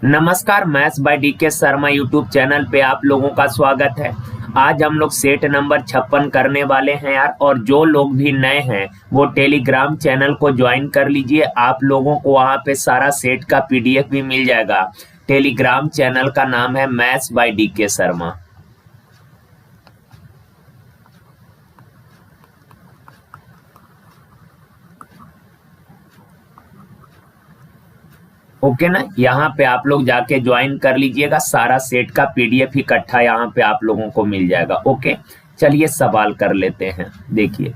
नमस्कार, maths by DK Sharma YouTube channel पे आप लोगों का स्वागत है। आज हम लोग सेट नंबर 56 करने वाले हैं यार। और जो लोग भी नए हैं वो टेलीग्राम चैनल को ज्वाइन कर लीजिए। आप लोगों को वहां पे सारा सेट का पीडीएफ भी मिल जाएगा। टेलीग्राम चैनल का नाम है maths by DK Sharma. Okay ना, यहाँ पे आप लोग जाके ज्वाइन कर लीजिएगा। सारा सेट का पीडीएफ इकट्ठा यहाँ पे आप लोगों को मिल जाएगा। ओके, चलिए सवाल कर लेते हैं। देखिए,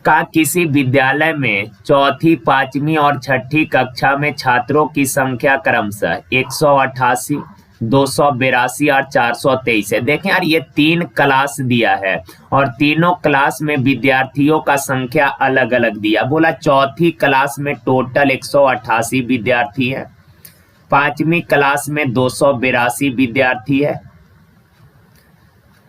किसी विद्यालय में चौथी, पांचवी और छठी कक्षा में छात्रों की संख्या क्रमशः 188, 282 और 423 है। देखें यार, ये 3 क्लास दिया है और तीनों क्लास में विद्यार्थियों का संख्या अलग अलग दिया। बोला चौथी क्लास में टोटल 188 विद्यार्थी है, पांचवी क्लास में 282 विद्यार्थी है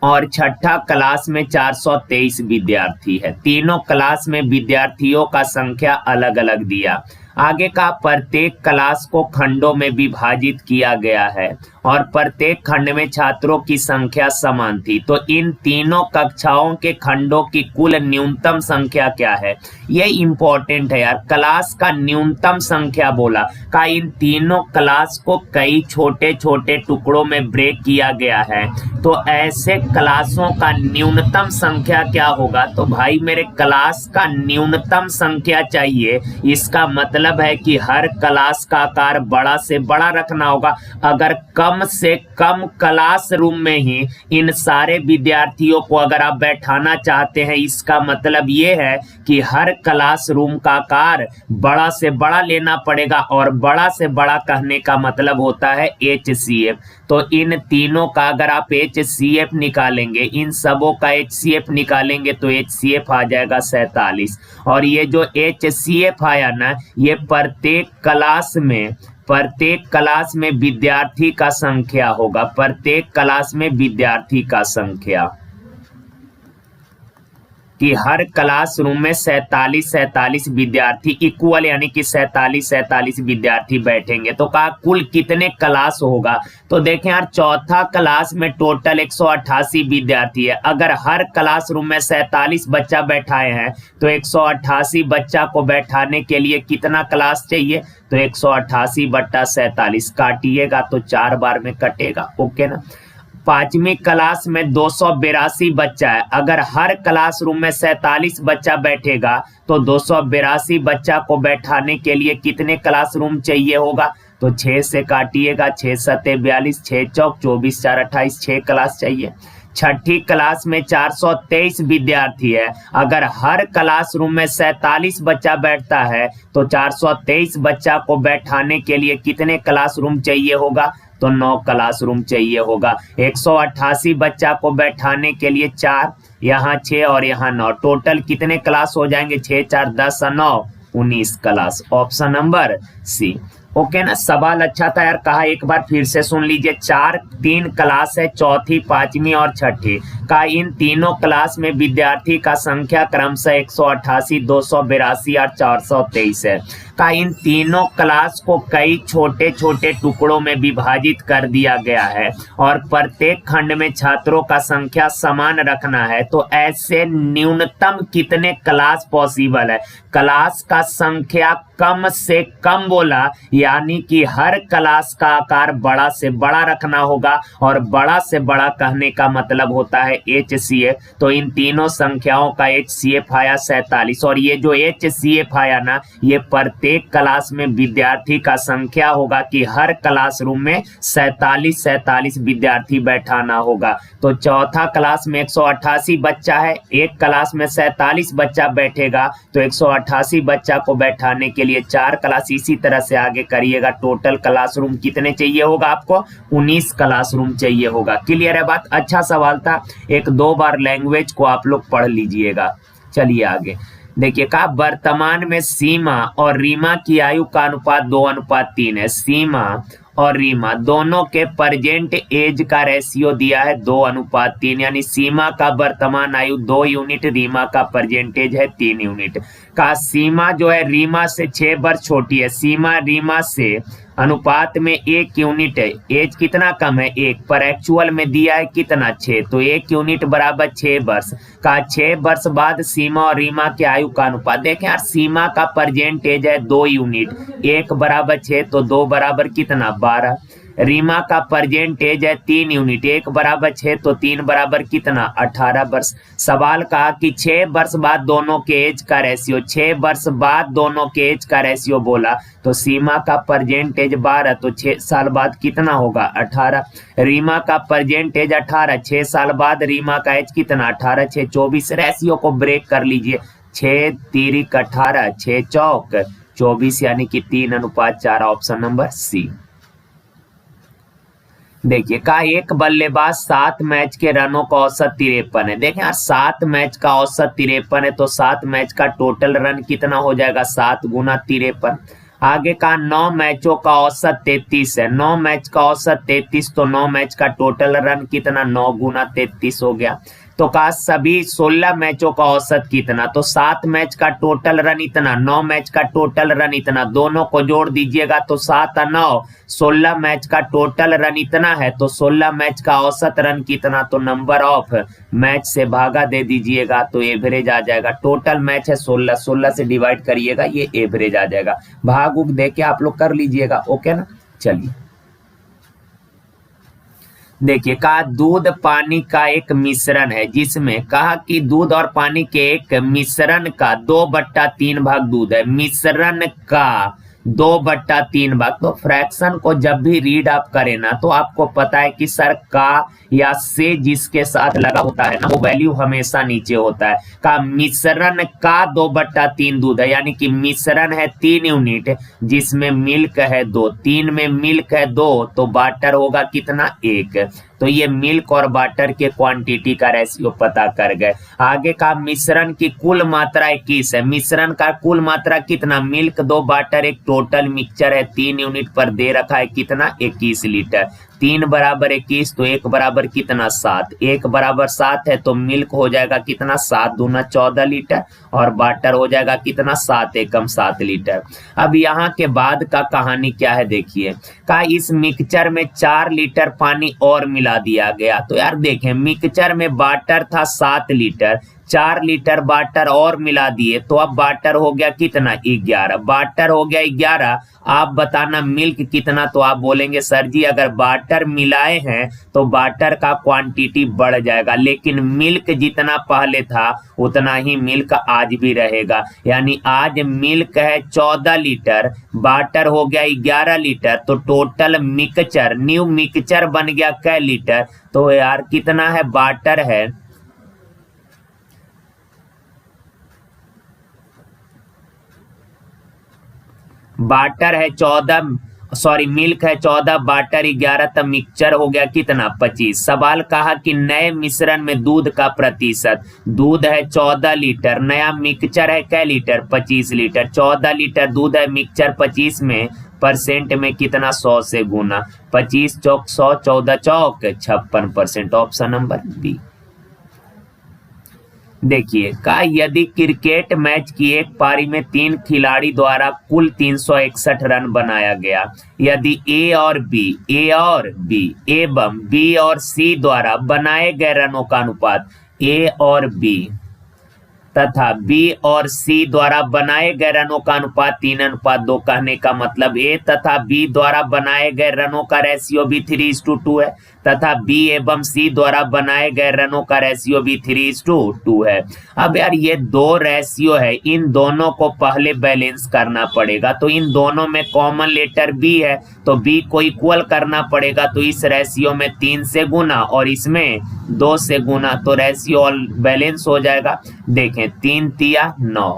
और छठा क्लास में 423 विद्यार्थी है। तीनों क्लास में विद्यार्थियों का संख्या अलग अलग दिया। आगे का प्रत्येक क्लास को खंडों में विभाजित किया गया है और प्रत्येक खंड में छात्रों की संख्या समान थी। तो इन तीनों कक्षाओं के खंडों की कुल न्यूनतम संख्या क्या है? ये इंपॉर्टेंट है यार। क्लास का न्यूनतम संख्या बोला का इन तीनों क्लास को कई छोटे छोटे टुकड़ों में ब्रेक किया गया है। तो ऐसे क्लासों का न्यूनतम संख्या क्या होगा? तो भाई मेरे क्लास का न्यूनतम संख्या चाहिए। इसका मतलब है कि हर क्लास का आकार बड़ा से बड़ा रखना होगा। अगर कम से कम क्लास रूम में ही इन सारे विद्यार्थियों को अगर आप बैठाना चाहते हैं, इसका मतलब ये है कि हर क्लास रूम का आकार बड़ा से बड़ा लेना पड़ेगा। और बड़ा से बड़ा कहने का मतलब होता है HCF। तो इन तीनों का अगर आप HCF निकालेंगे, इन सबों का HCF निकालेंगे तो HCF आ जाएगा 47। और ये जो HCF आया ना, ये प्रत्येक क्लास में विद्यार्थी का संख्या होगा। प्रत्येक क्लास में विद्यार्थी का संख्या कि हर क्लासरूम में 47 विद्यार्थी इक्वल, यानी कि 47 विद्यार्थी बैठेंगे। तो कहा कुल कितने क्लास होगा? तो देखें यार, चौथा क्लास में टोटल 188 विद्यार्थी है। अगर हर क्लासरूम में 47 बच्चा बैठाए हैं तो 188 बच्चा को बैठाने के लिए कितना क्लास चाहिए? तो 188 बट्टा 47 काटिएगा तो 4 बार में कटेगा। ओके ना। पांचवी क्लास में 282 बच्चा है। अगर हर क्लासरूम में 47 बच्चा बैठेगा तो 282 बच्चा को बैठाने के लिए कितने क्लासरूम चाहिए होगा? तो 6 से काटिएगा, 6 सत्ते 42, 6 चौक 24, 4 28, 6 क्लास चाहिए। छठी क्लास में 423 विद्यार्थी है। अगर हर क्लासरूम में 47 बच्चा बैठता है तो 423 बच्चा को बैठाने के लिए कितने क्लासरूम चाहिए होगा? तो 9 क्लासरूम चाहिए होगा। 188 बच्चा को बैठाने के लिए 4, यहाँ 6 और यहाँ 9, टोटल कितने क्लास हो जाएंगे? 6 4 10 9 19 class. Option number C. Okay ना। सवाल अच्छा था यार। कहा एक बार फिर से सुन लीजिए। 3 क्लास है, चौथी, पांचवी और छठी का। इन तीनों क्लास में विद्यार्थी का संख्या क्रमशः 188, 282 और 423 है। का इन तीनों क्लास को कई छोटे छोटे टुकड़ों में विभाजित कर दिया गया है और प्रत्येक खंड में छात्रों का संख्या समान रखना है। तो ऐसे न्यूनतम कितने क्लास पॉसिबल है? क्लास का संख्या कम से कम बोला, यानी कि हर क्लास का आकार बड़ा से बड़ा रखना होगा। और बड़ा से बड़ा कहने का मतलब होता है HCF। तो इन तीनों संख्याओं का HCF आया 47। और ये जो HCF आया ना, ये प्रत्येक क्लास में विद्यार्थी का संख्या होगा कि हर क्लासरूम में 47 विद्यार्थी बैठाना होगा। तो चौथा क्लास में 188 बच्चा है, एक क्लास में 47 बच्चा बैठेगा तो 188 बच्चा को बैठाने के लिए 4 क्लास। इसी तरह से आगे करिएगा। टोटल क्लासरूम कितने चाहिए होगा आपको? 19 क्लासरूम चाहिए होगा। क्लियर है बात? अच्छा सवाल था। 1-2 बार लैंग्वेज को आप लोग पढ़ लीजिएगा। चलिए आगे देखिए। कहा वर्तमान में सीमा और रीमा की आयु का अनुपात 2:3 है। सीमा और रीमा दोनों के प्रेजेंट एज का रेशियो दिया है 2:3, यानी सीमा का वर्तमान आयु 2 यूनिट, रीमा का प्रेजेंटेज है 3 यूनिट। का सीमा जो है रीमा से 6 वर्ष छोटी है, सीमा रीमा से अनुपात में 1 यूनिट है, एज कितना कम है 1, पर एक्चुअल में दिया है कितना 6, तो 1 यूनिट बराबर 6 वर्ष। का 6 वर्ष बाद सीमा और रीमा के आयु का अनुपात, देखें यार सीमा का प्रेजेंट एज है 2 यूनिट, 1 बराबर 6 तो 2 बराबर कितना 12। रीमा का प्रेजेंट एज है 3 यूनिट, 1 बराबर 6 तो 3 बराबर कितना 18 वर्ष। सवाल कहा कि 6 वर्ष बाद दोनों के एज का रेशियो, 6 वर्ष बाद दोनों के एज का रेशियो बोला, तो सीमा का प्रेजेंट एज 12 तो 6 साल बाद कितना होगा 18। रीमा का प्रेजेंट एज 18, 6 साल बाद रीमा का एज कितना 18, 6 24। रेशियो को ब्रेक कर लीजिए, 6 3 18, 6 चौक 24, यानी कि 3:4, ऑप्शन नंबर सी। देखिए का एक बल्लेबाज 7 मैच के रनों का औसत 53 है। देखें यार 7 मैच का औसत 53 है, तो 7 मैच का टोटल रन कितना हो जाएगा 7 गुना 53। आगे का 9 मैचों का औसत 33 है, 9 मैच का औसत 33, तो 9 मैच का टोटल रन कितना 9 गुना 33 हो गया। तो का सभी 16 मैचों का औसत कितना, तो 7 मैच का टोटल रन इतना, 9 मैच का टोटल रन इतना, दोनों को जोड़ दीजिएगा तो 7 और 9, 16 मैच का टोटल रन इतना है, तो 16 मैच का औसत रन कितना, तो नंबर ऑफ मैच से भागा दे दीजिएगा तो एवरेज आ जाएगा। टोटल मैच है 16, 16 से डिवाइड करिएगा, ये एवरेज आ जाएगा। भाग उग दे के आप लोग कर लीजिएगा, ओके ना। चलिए देखिए कहा दूध पानी का एक मिश्रण है, जिसमें कहा कि दूध और पानी के एक मिश्रण का 2/3 भाग दूध है, मिश्रण का 2/3 भाग। तो फ्रैक्शन को जब भी रीड आप करें ना, तो आपको पता है कि सर का या से जिसके साथ लगा होता है ना, वो वैल्यू हमेशा नीचे होता है। का मिश्रण का 2/3 दूध है, यानी कि मिश्रण है 3 यूनिट, जिसमें मिल्क है 2, 3 में मिल्क है 2, तो वाटर होगा कितना 1। तो ये मिल्क और वाटर के क्वांटिटी का रेशियो पता कर गए। आगे का मिश्रण की कुल मात्रा 21 है, मिश्रण का कुल मात्रा कितना, मिल्क 2 वाटर 1, टोटल मिक्सचर है 3 यूनिट पर दे रखा है कितना 21 लीटर। 3 बराबर 21 तो 1 बराबर कितना 7, 1 बराबर 7 है तो मिल्क हो जाएगा कितना 7 दूना 14 लीटर, और वाटर हो जाएगा कितना 7 एकम 7 लीटर। अब यहाँ के बाद का कहानी क्या है देखिए, का इस मिक्सचर में 4 लीटर पानी और मिला दिया गया। तो यार देखें मिक्सचर में वाटर था 7 लीटर, 4 लीटर वाटर और मिला दिए, तो अब वाटर हो गया कितना 11, वाटर हो गया 11। आप बताना मिल्क कितना, तो आप बोलेंगे सर जी अगर वाटर मिलाए हैं तो वाटर का क्वांटिटी बढ़ जाएगा, लेकिन मिल्क जितना पहले था उतना ही मिल्क आज भी रहेगा। यानी आज मिल्क है 14 लीटर, वाटर हो गया 11 लीटर, तो टोटल मिक्सचर न्यू मिक्सचर बन गया कै लीटर, तो यार कितना है वाटर है वाटर है 14, सॉरी मिल्क है 14, वाटर 11, तब मिक्सचर हो गया कितना 25। सवाल कहा कि नए मिश्रण में दूध का प्रतिशत, दूध है 14 लीटर, नया मिक्सचर है कै लीटर 25 लीटर, 14 लीटर दूध है, मिक्सचर 25 में परसेंट में कितना 100 से गुना, 25 चौक 100, 14 चौक 56%, ऑप्शन नंबर बी। देखिए का यदि क्रिकेट मैच की एक पारी में 3 खिलाड़ी द्वारा कुल 361 रन बनाया गया, यदि ए और बी एवं बी और सी द्वारा बनाए गए रनों का अनुपात ए और बी तथा बी और सी द्वारा बनाए गए रनों का अनुपात 3:2, कहने का मतलब ए तथा बी द्वारा बनाए गए रनों का रेशियो भी 3:2 है, तथा बी एवं सी द्वारा बनाए गए रनों का रेशियो भी 3:2 है। अब यार ये दो रेशियो है, इन दोनों को पहले बैलेंस करना पड़ेगा, तो इन दोनों में कॉमन लेटर बी है, तो बी को इक्वल करना पड़ेगा, तो इस रेशियो में 3 से गुना और इसमें 2 से गुना, तो रेशियो बैलेंस हो जाएगा। देखें 3 तिया 9,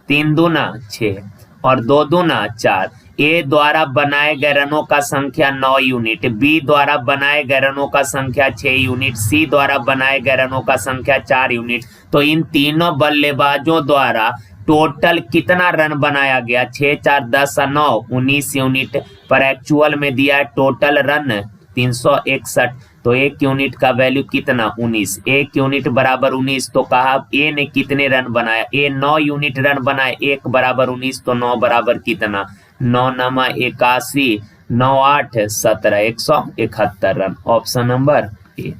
3 दूना 6 और 2 दूना 4। ए द्वारा बनाए गए रनों का संख्या 9 यूनिट, बी द्वारा बनाए गए रनों का संख्या 6 यूनिट, सी द्वारा बनाए गए रनों का संख्या 4 यूनिट। तो इन तीनों बल्लेबाजों द्वारा टोटल कितना रन बनाया गया, 6 4 10 और 9 19 यूनिट, पर एक्चुअल में दिया है टोटल रन 361। तो एक यूनिट का वैल्यू कितना 19, एक यूनिट बराबर 19। तो कहा ए ने कितने रन बनाया, ए 9 यूनिट रन बनाए, एक बराबर 19, तो 9 बराबर कितना 9 नमा 81, 9 8 17, 171 रन। Option number A.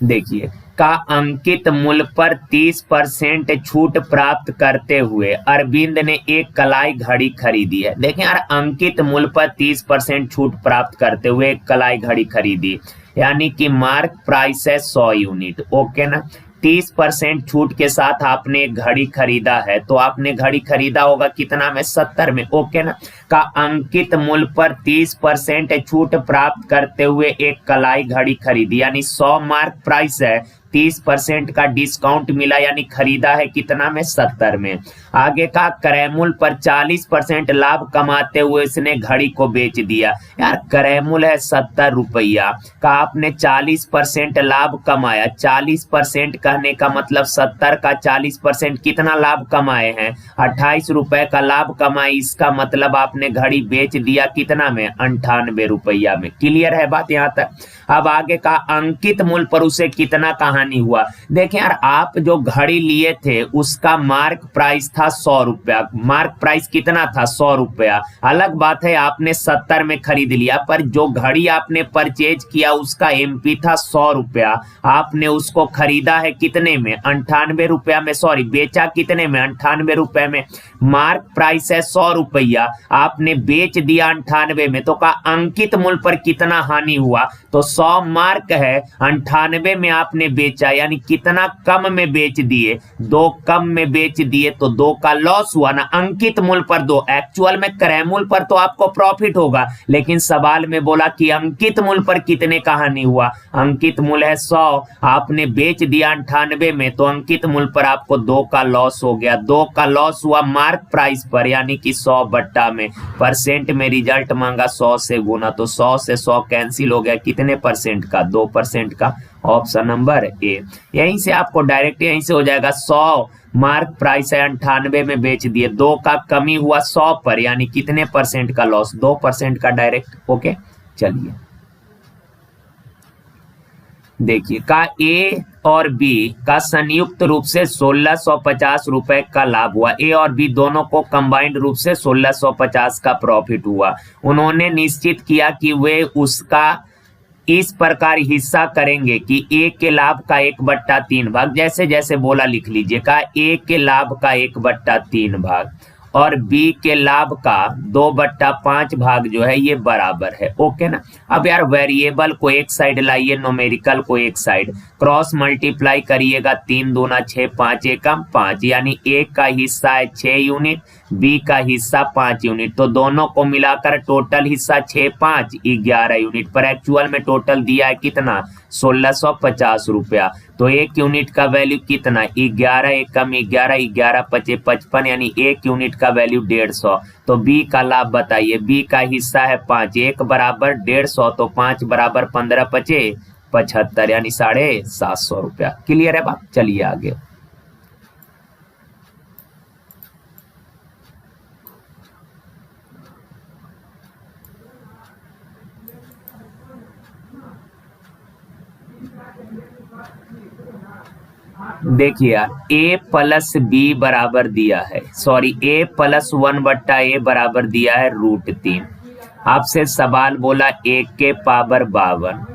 देखिए का अंकित मूल्य पर 30% छूट प्राप्त करते हुए अरविंद ने एक कलाई घड़ी खरीदी है। देखें यार, अंकित मूल्य पर 30% छूट प्राप्त करते हुए एक कलाई घड़ी खरीदी, यानी कि मार्क प्राइस है 100 यूनिट। ओके ना, 30% छूट के साथ आपने एक घड़ी खरीदा है, तो आपने घड़ी खरीदा होगा कितना में 70 में। ओके ना, का अंकित मूल्य पर 30% छूट प्राप्त करते हुए एक कलाई घड़ी खरीदी, यानी 100 मार्क प्राइस है, 30% का डिस्काउंट मिला, यानी खरीदा है कितना में 70 में। आगे का क्रय मूल्य पर 40% लाभ कमाते हुए इसने घड़ी को बेच दिया। यार क्रय मूल्य है 70 रुपया का, आपने 40% लाभ कमाया। 40% कहने का मतलब 70 का 40% कितना लाभ कमाए हैं, 28 रुपए का लाभ कमाए। इसका मतलब आपने घड़ी बेच दिया कितना में 98 रुपया में। क्लियर है बात यहाँ तक। अब आगे का अंकित मूल्य पर उसे कितना का हानि हुआ। देखें यार, आप जो घड़ी लिए थे उसका मार्क प्राइस था 100 रुपया, मार्क प्राइस कितना था 100 रुपया। अलग बात है आपने 70 में खरीद लिया, पर जो घड़ी आपने परचेज किया उसका एमपी था 100 रुपया, आपने उसको खरीदा है कितने में 98 रुपया में, सॉरी बेचा कितने में 98 रुपए में। मार्क प्राइस है 100 रुपया, आपने बेच दिया 98 में, तो का अंकित मूल्य पर कितना हानि हुआ। तो 100 मार्क है, 98 में आपने बेचा, यानी कितना कम में बेच दिए, 2 कम में बेच दिए, तो 2 का लॉस हुआ ना। अंकित मूल्य पर 2, एक्चुअल में क्रय मूल्य पर तो आपको प्रॉफिट होगा, लेकिन सवाल में बोला कि अंकित मूल्य पर कितने का हानि हुआ। अंकित मूल्य है 100, आपने बेच दिया 98 में, तो अंकित मूल्य पर आपको 2 का लॉस हो गया। 2 का लॉस हुआ मार्क प्राइस पर, यानी कि 100 बट्टा में। परसेंट में रिजल्ट मांगा 100 से गुना, तो 100 से 100 कैंसिल हो गया, कितने परसेंट का 2% का। Option number A. यहीं से आपको डायरेक्ट यहीं से हो जाएगा 100 मार्क प्राइस है 98 में बेच दिए, 2 का कमी हुआ 100 पर, यानी कितने परसेंट का लॉस 2% का डायरेक्ट। ओके चलिए देखिए का ए और बी का संयुक्त रूप से 1650 रुपए का लाभ हुआ। ए और बी दोनों को कंबाइंड रूप से 1650 का प्रॉफिट हुआ। उन्होंने निश्चित किया कि वे उसका इस प्रकार हिस्सा करेंगे कि ए के लाभ का 1/3 भाग, जैसे जैसे बोला लिख लीजिए, का ए के लाभ का 1/3 भाग और बी के लाभ का 2/5 भाग जो है ये बराबर है। ओके ना। अब यार वेरिएबल को एक साइड लाइए, न्यूमेरिकल को एक साइड, क्रॉस मल्टीप्लाई करिएगा, 3 दूना 6, 5 एकम 5, यानी ए का हिस्सा है 6 यूनिट, बी का हिस्सा 5 यूनिट, तो दोनों को मिलाकर टोटल हिस्सा 6 5 11 यूनिट, पर एक्चुअल में टोटल दिया है कितना 1650 रुपया। तो एक यूनिट का वैल्यू कितना 11 एकम 11, 11 पचे 55, यानी एक यूनिट का वैल्यू 150। तो बी का लाभ बताइए, बी का हिस्सा है 5, 1 बराबर 150, तो 5 बराबर 15 पचे 75, यानी 750 रुपया। क्लियर है बात। चलिए आगे। देखिए यार, a प्लस बी बराबर दिया है, सॉरी a प्लस 1/a बराबर दिया है √3। आपसे सवाल बोला 1 के पावर 52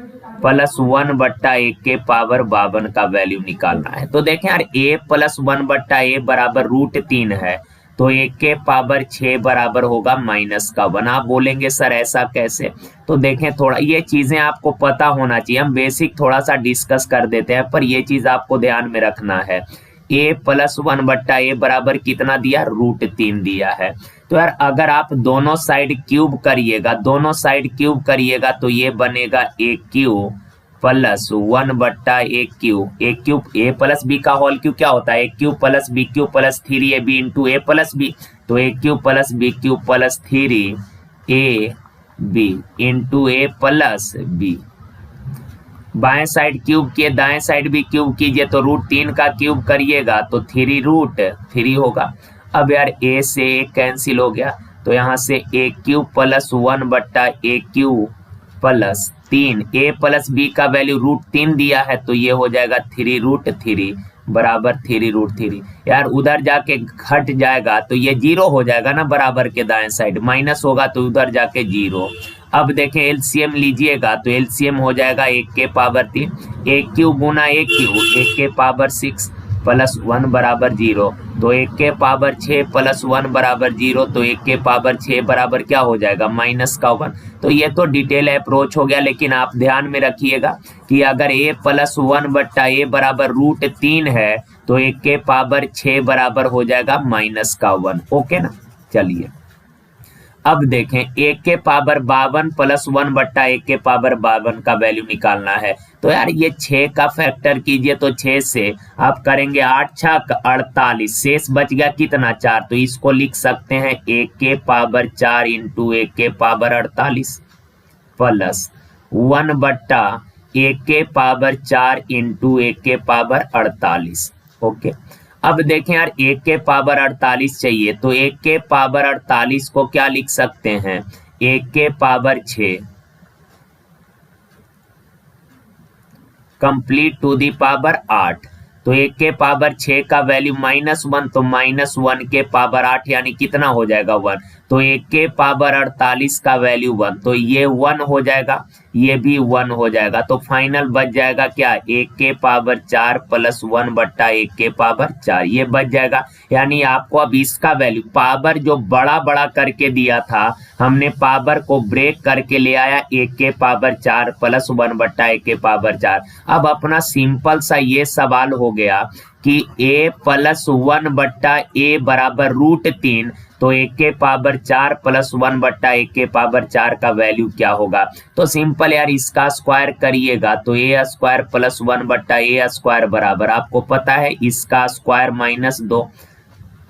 प्लस 1/1 के पावर 52 का वैल्यू निकालना है। तो देखें यार, a प्लस 1/a बराबर √3 है, तो 1 के पावर 6 बराबर होगा -1। आप बोलेंगे सर ऐसा कैसे, तो देखें थोड़ा ये चीजें आपको पता होना चाहिए, हम बेसिक थोड़ा सा डिस्कस कर देते हैं, पर ये चीज आपको ध्यान में रखना है। a प्लस 1/a बराबर कितना दिया √3 दिया है। तो यार अगर आप दोनों साइड क्यूब करिएगा, दोनों साइड क्यूब करिएगा, तो ये बनेगा a cube plus 1/a cube. a cube a plus b का होल क्यूब क्या होता है, a cube plus b cube plus 3ab into a plus b, तो a cube plus b cube plus 3ab into a plus b। बाएं side cube किए, दाएं side भी cube कीजिए, तो √3 का क्यूब करिएगा तो 3√3 होगा। अब यार a से a कैंसिल हो गया, तो यहाँ से a cube plus 1/a cube plus 3, a plus b का वैल्यू √3 दिया है, तो ये हो जाएगा 3√3 बराबर 3√3। यार उधर जाके घट जाएगा तो ये 0 हो जाएगा ना, बराबर के दाएं साइड माइनस होगा तो उधर जाके 0। अब देखें एलसीएम लीजिएगा तो एलसीएम हो जाएगा 1 के power 3, a cube Guna a cube 1 के पावर 6 प्लस 1 बराबर 0, तो 1 के पावर 6 प्लस 1 बराबर 0, तो 1 के पावर 6 बराबर क्या हो जाएगा -1। तो ये तो डिटेल अप्रोच हो गया, लेकिन आप ध्यान में रखिएगा कि अगर a प्लस 1/a बराबर √3 है तो 1 के पावर 6 बराबर हो जाएगा -1। ओके ना। चलिए अब देखें 1 के पावर 52 प्लस 1/1 के पावर 52 का वैल्यू निकालना है। तो यार ये 6 का फैक्टर कीजिए, तो 6 से आप करेंगे 8 6 48, शेष बच गया कितना 4, तो इसको लिख सकते हैं 1 के पावर 4 इंटू 1 के पावर 48 प्लस 1/1 के पावर 4 इंटू 1 के पावर 48। ओके अब देखें यार 1 के पावर 48 चाहिए, तो 1 के पावर 48 को क्या लिख सकते हैं 1 के power 6 complete to the power 8, तो 1 के पावर 6 का वैल्यू -1, तो -1 के पावर 8 यानी कितना हो जाएगा 1, तो 1 के पावर 48 का वैल्यू 1, तो ये 1 हो जाएगा, ये भी 1 हो जाएगा, तो फाइनल बच जाएगा क्या 1 के पावर 4 प्लस 1/1 के पावर 4, ये बच जाएगा। यानी आपको अब इसका वैल्यू पावर जो बड़ा बड़ा करके दिया था, हमने पावर को ब्रेक करके ले आया 1 के पावर 4 प्लस 1/1 के पावर 4। अब अपना सिंपल सा ये सवाल हो गया कि a प्लस 1/a बराबर √3, तो 1 के पावर 4 प्लस 1/1 के पावर 4 का वैल्यू क्या होगा। तो सिंपल यार इसका स्क्वायर करिएगा तो a square plus 1/a square बराबर आपको पता है इसका स्क्वायर -2,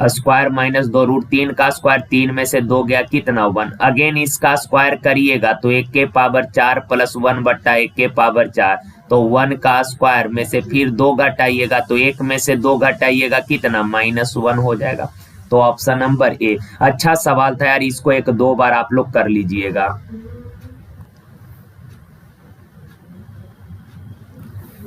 स्क्वायर -2 √3 का स्क्वायर 3 में से 2 गया कितना 1। अगेन इसका स्क्वायर करिएगा तो 1 के पावर 4 प्लस 1/1 के पावर 4, तो 1 का स्क्वायर में से फिर 2 घटाइएगा तो 1 में से 2 घटाइएगा कितना -1 हो जाएगा। तो ऑप्शन नंबर ए। अच्छा सवाल था यार, इसको 1-2 बार आप लोग कर लीजिएगा।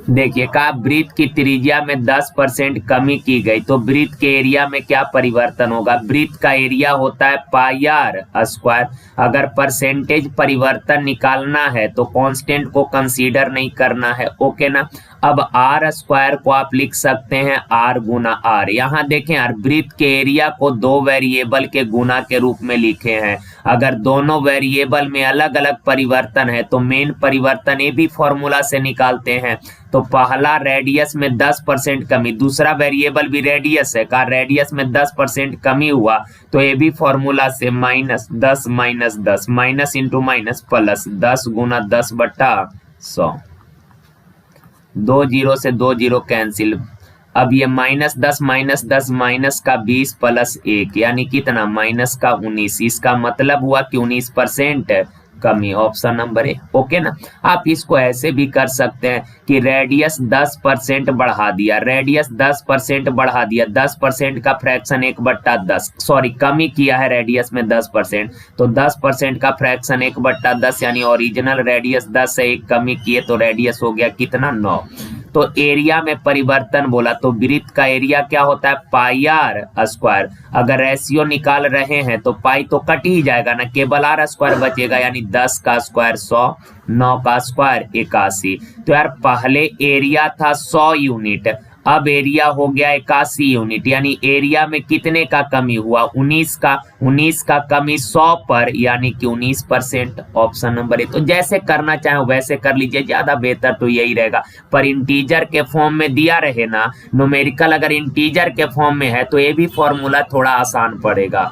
देखिए कहा वृत्त की त्रिज्या में 10% कमी की गई, तो वृत्त के एरिया में क्या परिवर्तन होगा। वृत्त का एरिया होता है πr²। अगर परसेंटेज परिवर्तन निकालना है तो कांस्टेंट को कंसीडर नहीं करना है। ओके ना। अब r² को आप लिख सकते हैं r गुना r। यहाँ देखें यार वृत्त के एरिया को 2 वेरिएबल के गुना के रूप में लिखे हैं। अगर दोनों वेरिएबल में अलग अलग परिवर्तन है तो मेन परिवर्तन ये भी फॉर्मूला से निकालते हैं। तो पहला रेडियस में 10% कमी, दूसरा वेरिएबल भी रेडियस है, का रेडियस में 10% कमी हुआ तो ये भी फॉर्मूला से -10 -10 माइनस इंटू माइनस प्लस 10 गुना 10/100। 2 0 से 2 0 कैंसिल। अब ये -10 -10 माइनस का 20 प्लस 1 यानी कितना -19। इसका मतलब हुआ कि 19% कमी। Option number A. ओके ना। आप इसको ऐसे भी कर सकते हैं कि रेडियस 10% बढ़ा दिया, रेडियस 10% बढ़ा दिया, 10% का फ्रैक्शन 1/10, सॉरी कमी किया है रेडियस में 10%, तो 10% का फ्रैक्शन 1/10 यानी ओरिजिनल रेडियस 10 है, 1 कमी किए तो रेडियस हो गया कितना 9। तो एरिया में परिवर्तन बोला तो वृत्त का एरिया क्या होता है πr²। अगर रेशियो निकाल रहे हैं तो पाई तो कट ही जाएगा ना, केवल r² बचेगा, यानी 10 का स्क्वायर 100, 9 का स्क्वायर 81। तो यार पहले एरिया था 100 यूनिट, अब एरिया हो गया 81 यूनिट, यानी एरिया में कितने का कमी हुआ 19 का कमी 100 पर, यानी कि 19%। Option number A. तो जैसे करना चाहे वैसे कर लीजिए, ज्यादा बेहतर तो यही रहेगा। पर इंटीजर के फॉर्म में दिया रहे ना, न्यूमेरिकल अगर इंटीजर के फॉर्म में है तो ये भी फॉर्मूला थोड़ा आसान पड़ेगा।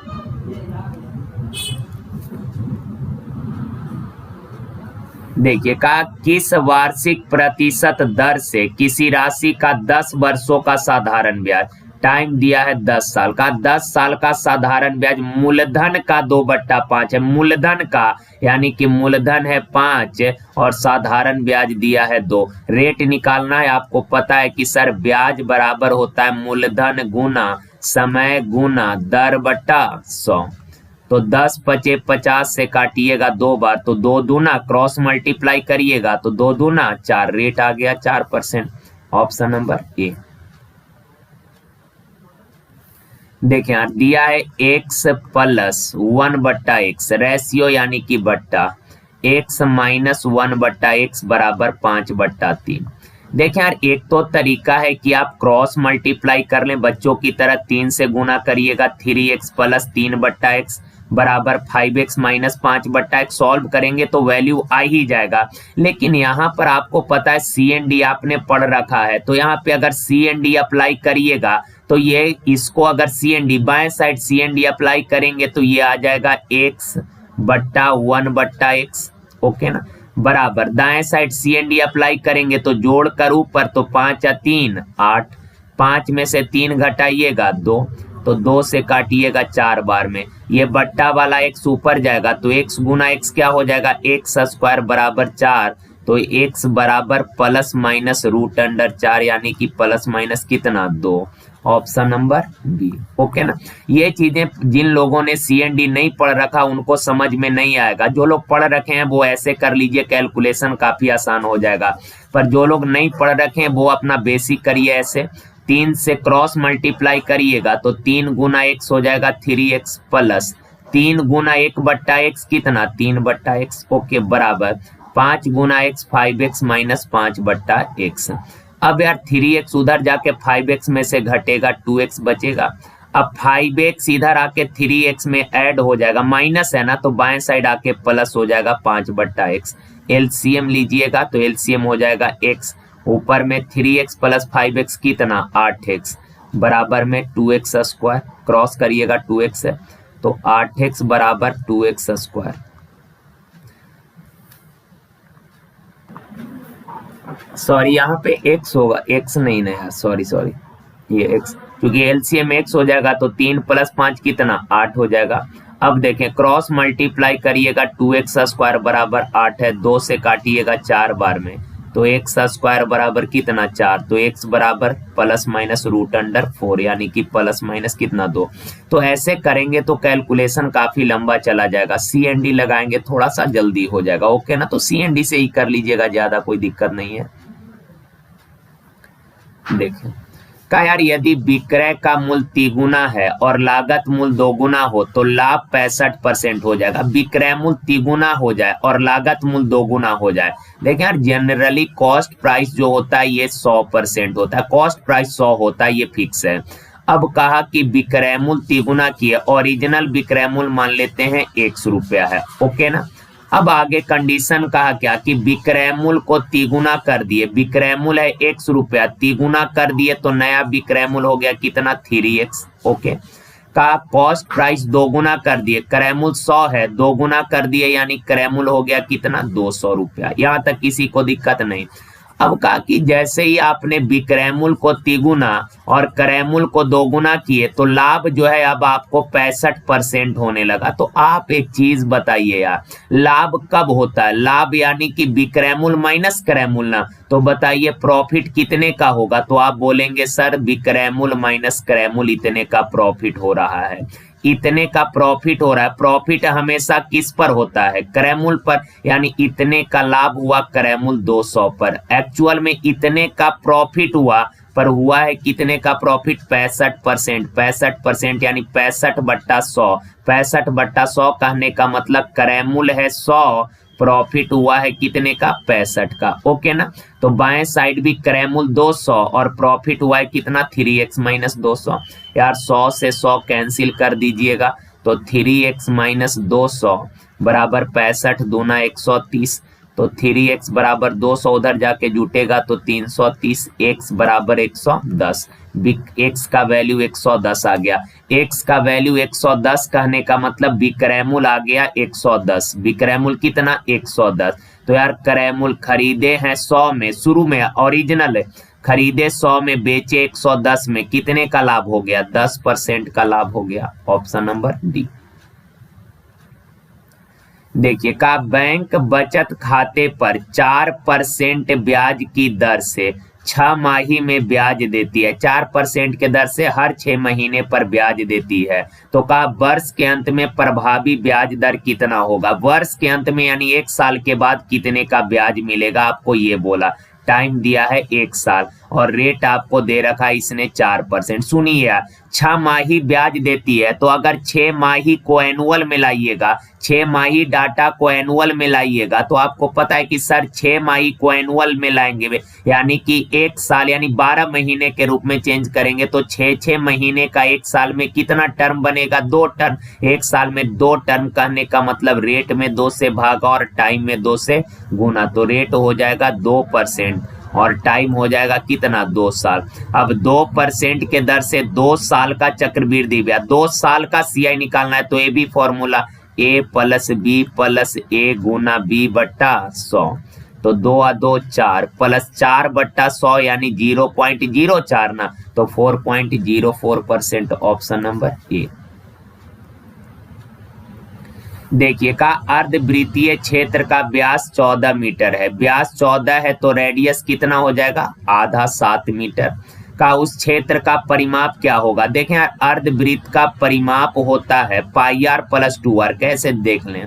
देखिए कहा किस वार्षिक प्रतिशत दर से किसी राशि का 10 वर्षों का साधारण ब्याज। टाइम दिया है 10 साल का। 10 साल का साधारण ब्याज मूलधन का 2/5 है, मूलधन का, यानी कि मूलधन है 5 और साधारण ब्याज दिया है 2। रेट निकालना है, आपको पता है कि सर ब्याज बराबर होता है मूलधन गुना समय गुना दर बटा 100। तो 10 पचे 50 से काटिएगा 2 बार, तो 2 दूना क्रॉस मल्टीप्लाई करिएगा तो 2 दूना 4, रेट आ गया 4%। Option number A. देखें यार, दिया है x प्लस 1/x, रेशियो यानी कि बट्टा, x माइनस 1/x बराबर 5/3। देखें यार, एक तो तरीका है कि आप क्रॉस मल्टीप्लाई कर लें, बच्चों की तरह 3 से गुना करिएगा, 3x प्लस 3/x बराबर 5x माइनस 5/x। सॉल्व करेंगे तो वैल्यू आ ही जाएगा। लेकिन यहाँ पर आपको पता है CND आपने पढ़ रखा है, तो यहाँ पे अगर CND अप्लाई करिएगा तो ये इसको अगर CND बाएं साइड CND अप्लाई करेंगे तो ये आ जाएगा x बट्टा 1/x, ओके ना, बराबर दाएं साइड CND अप्लाई करेंगे तो जोड़ कर ऊपर, तो 5 या 3 8, 5 में से 3 घटाइएगा 2, तो 2 से काटिएगा 4 बार में, ये बट्टा वाला x ऊपर जाएगा तो x गुना x क्या हो जाएगा, x² बराबर 4, तो x बराबर प्लस माइनस √4, यानी कि प्लस माइनस कितना 2। ऑप्शन नंबर बी, ओके ना। ये चीजें जिन लोगों ने CND नहीं पढ़ रखा उनको समझ में नहीं आएगा, जो लोग पढ़ रखे हैं वो ऐसे कर लीजिए, कैलकुलेशन काफी आसान हो जाएगा। पर जो लोग नहीं पढ़ रखे हैं वो अपना बेसिक करिए, ऐसे 3 से क्रॉस मल्टीप्लाई करिएगा तो 3 गुना x हो जाएगा 3x प्लस 3 गुना 1/x कितना 3/x, ओके, बराबर 5 गुना x 5x माइनस 5/x। अब यार 3x उधर जाके 5x में से घटेगा, 2x बचेगा। अब 5x इधर आके 3x में ऐड हो जाएगा, माइनस है ना, तो बाएं साइड आके प्लस हो जाएगा 5/x। एलसीएम लीजिएगा तो एलसीएम हो जाएगा x, ऊपर में 3x प्लस 5x कितना 8x, बराबर में 2x², क्रॉस करिएगा 2x है तो 8x बराबर 2x²। सॉरी, यहाँ पे x होगा, x नहीं ना यार, सॉरी ये x, क्योंकि एलसीएम x हो जाएगा तो 3 प्लस 5 कितना 8 हो जाएगा। अब देखें क्रॉस मल्टीप्लाई करिएगा, 2x² बराबर 8 है, 2 से काटिएगा 4 बार में, तो x² बराबर कितना 4, तो x बराबर प्लस माइनस √4, यानी कि प्लस माइनस कितना 2। तो ऐसे करेंगे तो कैलकुलेशन काफी लंबा चला जाएगा, CND लगाएंगे थोड़ा सा जल्दी हो जाएगा, ओके ना। तो CND से ही कर लीजिएगा, ज्यादा कोई दिक्कत नहीं है। देखिए का यार, यदि विक्रय का मूल्य 3 गुना है और लागत मूल्य 2 गुना हो तो लाभ 65% हो जाएगा। विक्रय मूल्य 3 गुना हो जाए और लागत मूल्य 2 गुना हो जाए। देखिए यार, जनरली कॉस्ट प्राइस जो होता है ये 100% होता है, कॉस्ट प्राइस 100 होता है, ये फिक्स है। अब कहा कि विक्रय मूल्य 3 गुना की है, ओरिजिनल विक्रय मूल्य मान लेते हैं 100 रुपया है, ओके ना। अब आगे कंडीशन कहा क्या कि विक्रय मूल्य को 3 गुना कर दिए, विक्रय मूल्य है 100 रुपया, 3 गुना कर दिए तो नया विक्रय मूल्य हो गया कितना 3x, ओके। का कॉस्ट प्राइस 2 गुना कर दिए, क्रय मूल्य 100 है, 2 गुना कर दिए यानी क्रय मूल्य हो गया कितना 200 रुपया। यहाँ तक किसी को दिक्कत नहीं। अब कहा कि जैसे ही आपने विक्रय मूल्य को 3 गुना और क्रय मूल्य को 2 गुना किए तो लाभ जो है अब आपको 65% होने लगा। तो आप एक चीज बताइए यार, लाभ कब होता है? लाभ यानी कि विक्रय मूल्य माइनस क्रय मूल्य ना। तो बताइए प्रॉफिट कितने का होगा? तो आप बोलेंगे सर विक्रय मूल्य माइनस क्रय मूल्य इतने का प्रॉफिट हो रहा है, इतने का प्रॉफिट हो रहा है। प्रॉफिट हमेशा किस पर होता है? क्रय मूल्य पर, यानी इतने का लाभ हुआ क्रय मूल्य 200 पर। एक्चुअल में इतने का प्रॉफिट हुआ पर हुआ है कितने का प्रॉफिट? 65%। 65% यानी 65/100। 65/100 कहने का मतलब क्रय मूल्य है 100, प्रॉफिट हुआ है कितने का? 65 का, ओके ना। तो बाएं साइड भी क्रय मूल्य 200 और प्रॉफिट हुआ है कितना? 3x minus 200। यार 100 से 100 कैंसिल कर दीजिएगा तो 3x माइनस 200 बराबर 65 दूना 130। तो 3x बराबर 200 उधर जाके जुटेगा तो 330, x बराबर 110। x का वैल्यू 110 आ गया। x का वैल्यू 110 कहने का मतलब विक्रय मूल्य आ गया 110। विक्रय मूल्य कितना? 110। तो यार क्रय मूल्य खरीदे हैं 100 में, शुरू में ओरिजिनल है खरीदे 100 में, बेचे 110 में, कितने का लाभ हो गया? 10% का लाभ हो गया। Option number D. देखिए का बैंक बचत खाते पर 4% ब्याज की दर से 6 माही में ब्याज देती है। 4% के दर से हर 6 महीने पर ब्याज देती है। तो का वर्ष के अंत में प्रभावी ब्याज दर कितना होगा? वर्ष के अंत में यानी 1 साल के बाद कितने का ब्याज मिलेगा, आपको ये बोला। टाइम दिया है 1 साल और रेट आपको दे रखा है इसने 4%। सुनिए यार, 6 माही ब्याज देती है, तो अगर 6 माही को एनुअल में लाइएगा, 6 माही डाटा को एनुअल में लाइएगा, तो आपको पता है कि सर 6 माही को एनुअल में लाएंगे यानी कि 1 साल यानी 12 महीने के रूप में चेंज करेंगे, तो 6 महीने का 1 साल में कितना टर्म बनेगा? 2 टर्म। 1 साल में 2 टर्म कहने का मतलब रेट में 2 से भागा और टाइम में 2 से गुना, तो रेट हो जाएगा 2% और टाइम हो जाएगा कितना? 2 साल। अब 2% के दर से 2 साल का चक्रवृद्धि ब्याज, 2 साल का सीआई निकालना है, तो ये भी फॉर्मूला ए प्लस बी प्लस ए गुना बी बट्टा 100। तो 2 और 2 4 प्लस 4 बट्टा 100 यानी 0.04 ना, तो 4.04%। Option number A. देखिए का अर्धवृत्तीय क्षेत्र का व्यास 14 मीटर है। व्यास 14 है तो रेडियस कितना हो जाएगा? आधा 7 मीटर। का उस क्षेत्र का परिमाप क्या होगा? देखें यार, अर्धवृत्त का परिमाप होता है पाई आर प्लस 2r। कैसे देख लें,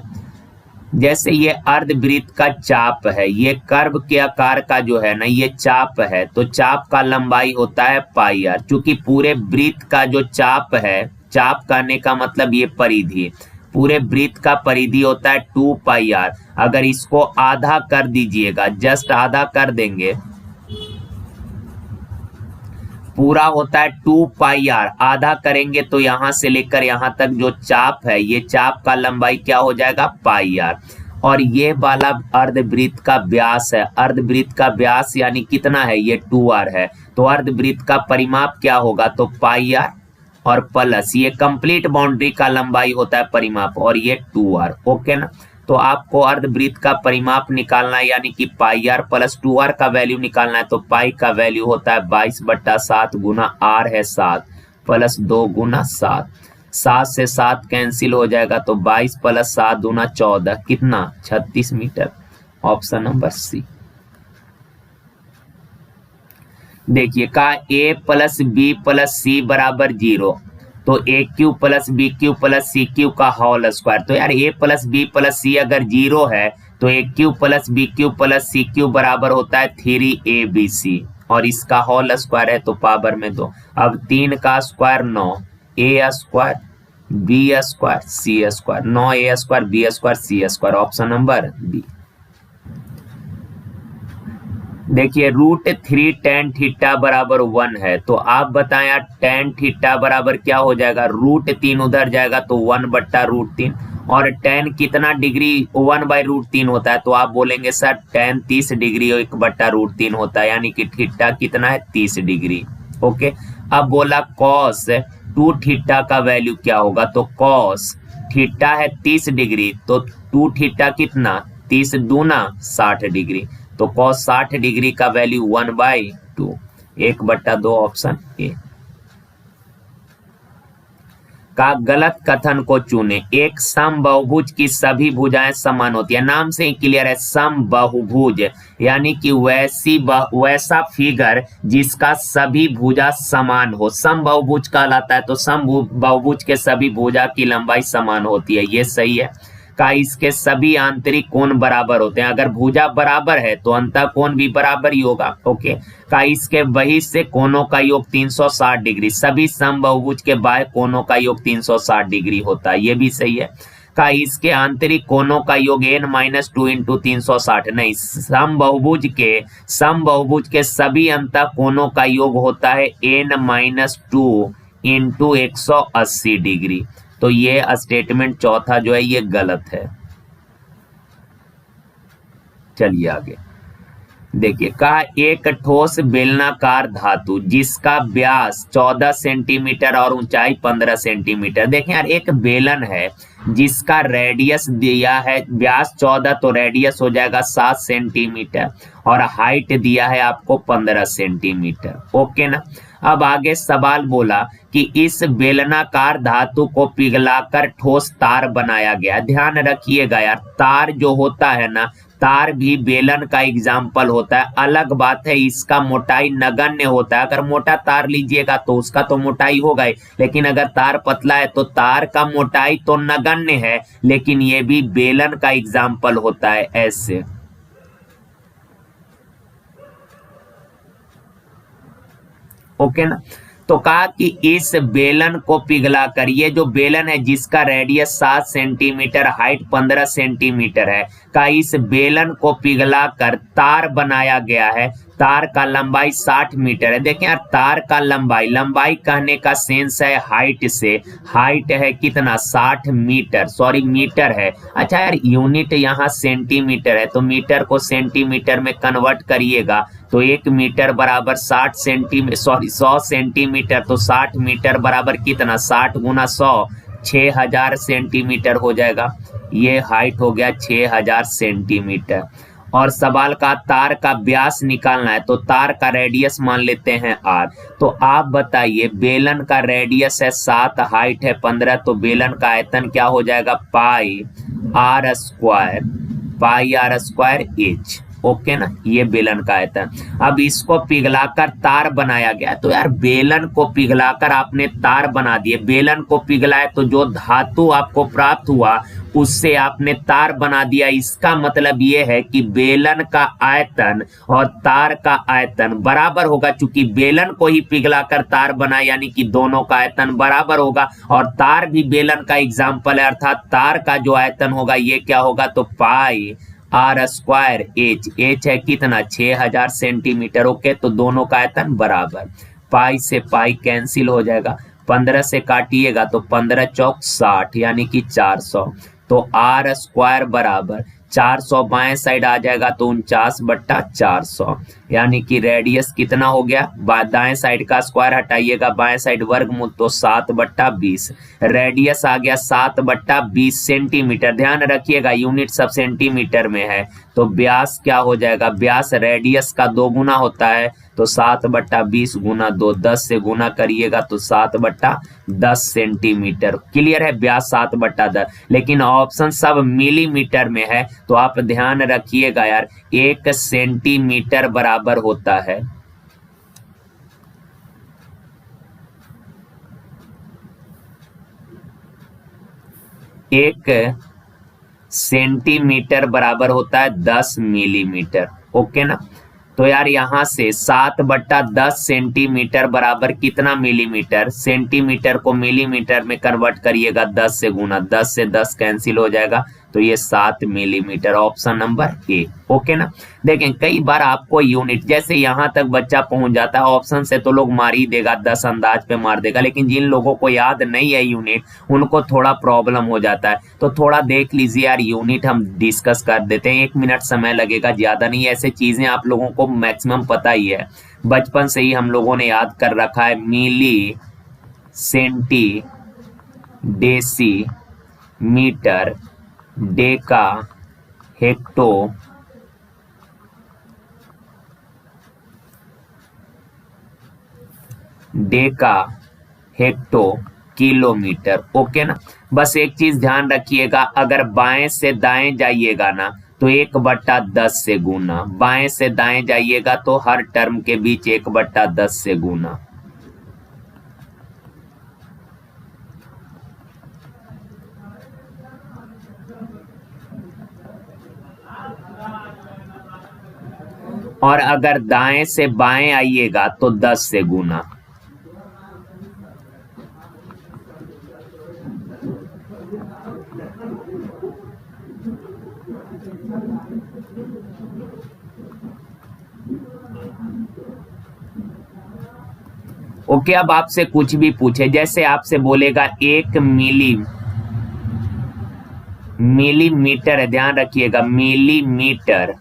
जैसे ये अर्धवृत्त का चाप है, ये कर्व के आकार का जो है ना ये चाप है, तो चाप का लंबाई होता है पाई आर। चूंकि पूरे वृत्त का जो चाप है, चाप कहने का मतलब ये परिधि, पूरे वृत्त का परिधि होता है 2 पाई आर। अगर इसको आधा कर दीजिएगा, जस्ट आधा कर देंगे, पूरा होता है 2 पाई आर, आधा करेंगे तो यहां से लेकर यहां तक जो चाप है, ये चाप का लंबाई क्या हो जाएगा? पाई आर। और ये वाला अर्धवृत्त का व्यास है, अर्धवृत्त का व्यास यानी कितना है? ये 2r है। तो अर्धवृत्त का परिमाप क्या होगा? तो पाई आर और प्लस ये कंप्लीट बाउंड्री का लंबाई होता है परिमाप, और ये 2r। ओके ना? तो आपको अर्धवृत्त का परिमाप निकालना है, यानी कि पाई आर प्लस 2r का वैल्यू निकालना है। तो पाई का वैल्यू होता है 22/7 गुना r है 7 प्लस 2 गुना 7। 7 से 7 कैंसिल हो जाएगा, तो 22 प्लस 7 गुना 14 कितना? 36 मीटर। ऑप्शन नंबर सी। देखिए का a plus B plus C बराबर 0, तो A cube plus B cube plus C cube का होल स्क्वायर। तो यार a plus B plus C अगर 0 है तो A cube plus B cube plus C cube बराबर होता है 3abc, और इसका होल स्क्वायर है तो पावर में 2। अब 3 का square 9, a square b square c square, 9a square b square c square. Option number B. देखिए √3 tan थीटा बराबर 1 है, तो आप बताएं यार tan थीटा बराबर क्या हो जाएगा? √3 उधर जाएगा तो 1/√3, और tan कितना डिग्री 1/√3 होता है? तो आप बोलेंगे सर tan 30 डिग्री 1/√3 होता है, यानी कि थीटा कितना है? 30 डिग्री। ओके, अब बोला cos 2 थीटा का वैल्यू क्या होगा? तो cos थीटा है 30 डिग्री, तो 2 थीटा कितना? 30 दूना 60 डिग्री, तो cos 60 डिग्री का वैल्यू 1/2, 1/2। Option A. का गलत कथन को चुने। एक समबाहुभुज की सभी भुजाएं समान होती है। नाम से ही क्लियर है, समबाहुभुज यानी कि वैसा फिगर जिसका सभी भुजा समान हो, समबाहुभुज कहलाता है। तो समबाहुभुज के सभी भुजा की लंबाई समान होती है, ये सही है। का इसके सभी आंतरिक कोण बराबर होते हैं। अगर भुजा बराबर है तो अंतः कोण भी बराबर ही होगा। ओके, का इसके बहिः से कोणों का योग 360 डिग्री, सभी समबाहुभुज के बाह्य कोणों का योग 360 डिग्री होता है, ये भी सही है। का इसके आंतरिक कोणों का योग n-2 इंटू 360, नहीं, समबाहुभुज के सभी अंतः कोणों का योग होता है n-2 इंटू 180 डिग्री। तो ये स्टेटमेंट चौथा जो है ये गलत है। चलिए आगे देखिए कहा एक ठोस बेलनाकार धातु जिसका व्यास 14 सेंटीमीटर और ऊंचाई 15 सेंटीमीटर। देखें यार एक बेलन है जिसका रेडियस दिया है व्यास 14 तो रेडियस हो जाएगा 7 सेंटीमीटर और हाइट दिया है आपको 15 सेंटीमीटर। ओके ना। अब आगे सवाल बोला कि इस बेलनाकार धातु को पिघलाकर ठोस तार बनाया गया। ध्यान रखिएगा यार तार जो होता है ना तार भी बेलन का एग्जाम्पल होता है। अलग बात है इसका मोटाई नगण्य होता है। अगर मोटा तार लीजिएगा तो उसका तो मोटाई होगा ही, लेकिन अगर तार पतला है तो तार का मोटाई तो नगण्य है लेकिन ये भी बेलन का एग्जाम्पल होता है ऐसे। ओके ना। तो कहा कि इस बेलन को पिघलाकर ये जो बेलन है जिसका रेडियस 7 सेंटीमीटर हाइट 15 सेंटीमीटर है का इस बेलन को पिघलाकर तार बनाया गया है। तार का लंबाई 60 मीटर है। देखें यार तार का लंबाई कहने का सेंस है हाइट से। हाइट है कितना 60 मीटर सॉरी मीटर है। अच्छा यार यूनिट यहाँ सेंटीमीटर है तो मीटर को सेंटीमीटर में कन्वर्ट करिएगा तो 1 मीटर बराबर 60 सेंटीमीटर सॉरी 100 सेंटीमीटर तो 60 मीटर बराबर कितना 60 गुना 100 6000 सेंटीमीटर हो जाएगा। ये हाइट हो गया 6000 सेंटीमीटर। और सवाल का तार का व्यास निकालना है तो तार का रेडियस मान लेते हैं r। तो आप बताइए बेलन का रेडियस है 7 हाइट है 15 तो बेलन का आयतन क्या हो जाएगा पाई r स्क्वायर h। ओके ना ये बेलन का आयतन। अब इसको पिघलाकर तार बनाया गया तो यार बेलन को पिघलाकर आपने तार बना दिए। बेलन को पिघलाए तो जो धातु आपको प्राप्त हुआ उससे आपने तार बना दिया। इसका मतलब ये है कि बेलन का आयतन और तार का आयतन बराबर होगा। चूंकि बेलन को ही पिघलाकर तार बना यानी कि दोनों का आयतन बराबर होगा और तार भी बेलन का एग्जाम्पल है अर्थात तार का जो आयतन होगा ये क्या होगा तो पाई r स्क्वायर h है कितना 6000 सेंटीमीटर। ओके तो दोनों का आयतन बराबर। पाई से पाई कैंसिल हो जाएगा 15 से काटिएगा तो 15 चौक 60 यानी कि 400 तो r स्क्वायर बराबर 400 बाएं साइड आ जाएगा तो 49/400 यानी कि रेडियस कितना हो गया दाएं साइड का स्क्वायर हटाइएगा बाएं साइड वर्गमूल तो 7/20 रेडियस आ गया 7/20 सेंटीमीटर। ध्यान रखिएगा यूनिट सब सेंटीमीटर में है तो व्यास क्या हो जाएगा व्यास रेडियस का 2 गुना होता है तो 7/20 गुना 2 10 से गुना करिएगा तो 7/10 सेंटीमीटर। क्लियर है व्यास 7/10 लेकिन ऑप्शन सब मिलीमीटर में है तो आप ध्यान रखिएगा यार 1 सेंटीमीटर बराबर होता है 1 सेंटीमीटर बराबर होता है 10 मिलीमीटर। ओके ना। तो यार यहाँ से 7/10 सेंटीमीटर बराबर कितना मिलीमीटर। सेंटीमीटर को मिलीमीटर में कन्वर्ट करिएगा 10 से गुना 10 से 10 कैंसिल हो जाएगा तो ये 7 millimetre option number A. Okay ना। देखें कई बार आपको यूनिट जैसे यहाँ तक बच्चा पहुंच जाता है ऑप्शन से तो लोग मार ही देगा 10 अंदाज पे मार देगा लेकिन जिन लोगों को याद नहीं है यूनिट उनको थोड़ा प्रॉब्लम हो जाता है तो थोड़ा देख लीजिए यार यूनिट हम डिस्कस कर देते हैं 1 मिनट समय लगेगा ज्यादा नहीं। ऐसे चीजें आप लोगों को मैक्सिमम पता ही है बचपन से ही हम लोगों ने याद कर रखा है। Milli centi deci metre deca hecto deca hecto kilometre. Okay ना। बस एक चीज ध्यान रखिएगा अगर बाएं से दाएं जाइएगा ना तो 1/10 से गुना बाएं से दाएं जाइएगा तो हर टर्म के बीच 1/10 से गुना। और अगर दाएं से बाएं आइएगा तो 10 से गुना। ओके अब आपसे कुछ भी पूछे जैसे आपसे बोलेगा 1 मिलीमीटर है ध्यान रखिएगा मिलीमीटर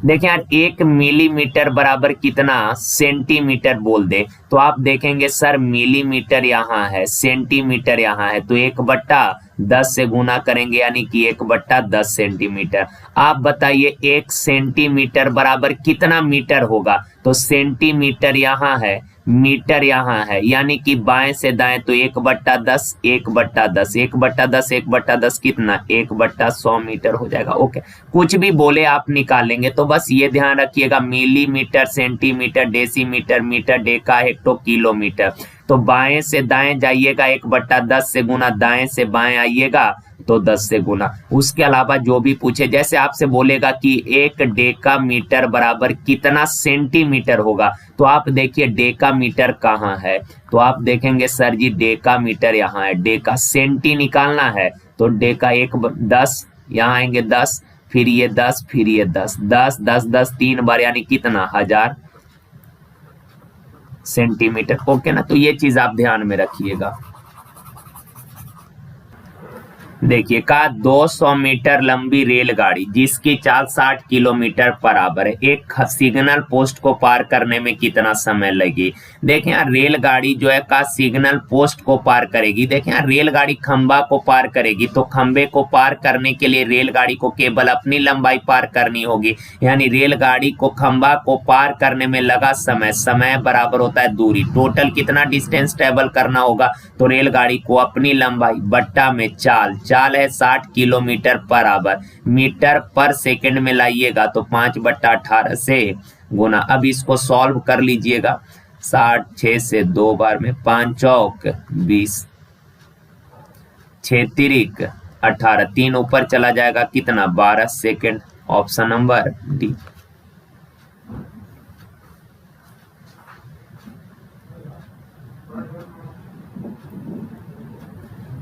देखिए यार 1 मिलीमीटर बराबर कितना सेंटीमीटर बोल दे तो आप देखेंगे सर मिलीमीटर यहाँ है, सेंटीमीटर यहाँ है, तो 1/10 से गुना करेंगे यानी कि 1/10 सेंटीमीटर। आप बताइए 1 सेंटीमीटर बराबर कितना मीटर होगा, तो सेंटीमीटर यहाँ है, मीटर यहाँ है, यानी कि बाएं से दाएं तो 1/10 1/10 1/10 1/10 कितना 1/100 मीटर हो जाएगा। ओके, कुछ भी बोले आप निकालेंगे, तो बस ये ध्यान रखिएगा millimetre, centimetre, decimetre, metre, deca, hecto, kilometre. तो बाएं से दाएं जाइएगा 1/10 से गुना, दाएं से बाएं आइएगा तो 10 से गुना। उसके अलावा जो भी पूछे, जैसे आपसे बोलेगा कि 1 डेका मीटर बराबर कितना सेंटीमीटर होगा, तो आप देखिए डेका मीटर कहाँ है, तो आप देखेंगे सर जी डेका मीटर यहाँ है, डेका सेंटी निकालना है तो डेका 10 यहाँ आएंगे 10, फिर ये 10, फिर ये 10, 10 10 10 3 बार यानी कितना 1000 सेंटीमीटर। ओके ना, तो ये चीज आप ध्यान में रखिएगा। देखिए का 200 मीटर लंबी रेलगाड़ी जिसकी चाल 60 किलोमीटर बराबर है, एक सिग्नल पोस्ट को पार करने में कितना समय लगी। देखें यार रेलगाड़ी जो है का सिग्नल पोस्ट को पार करेगी। देखें यार रेलगाड़ी खंबा को पार करेगी, तो खंबे को पार करने के लिए रेलगाड़ी को केवल अपनी लंबाई पार करनी होगी, यानी रेलगाड़ी को खंबा को पार करने में लगा समय, समय बराबर होता है दूरी। टोटल कितना डिस्टेंस ट्रेवल करना होगा, तो रेलगाड़ी को अपनी लंबाई बट्टा में चाल है 60 किलोमीटर बराबर, मीटर पर सेकंड में लाइएगा तो 5/18 से गुना। अब इसको सॉल्व कर लीजिएगा, 60 6 से 2 बार में, 5 चौक 20, 6 तिरिक 18, 3 ऊपर चला जाएगा कितना 12 सेकंड। Option number D.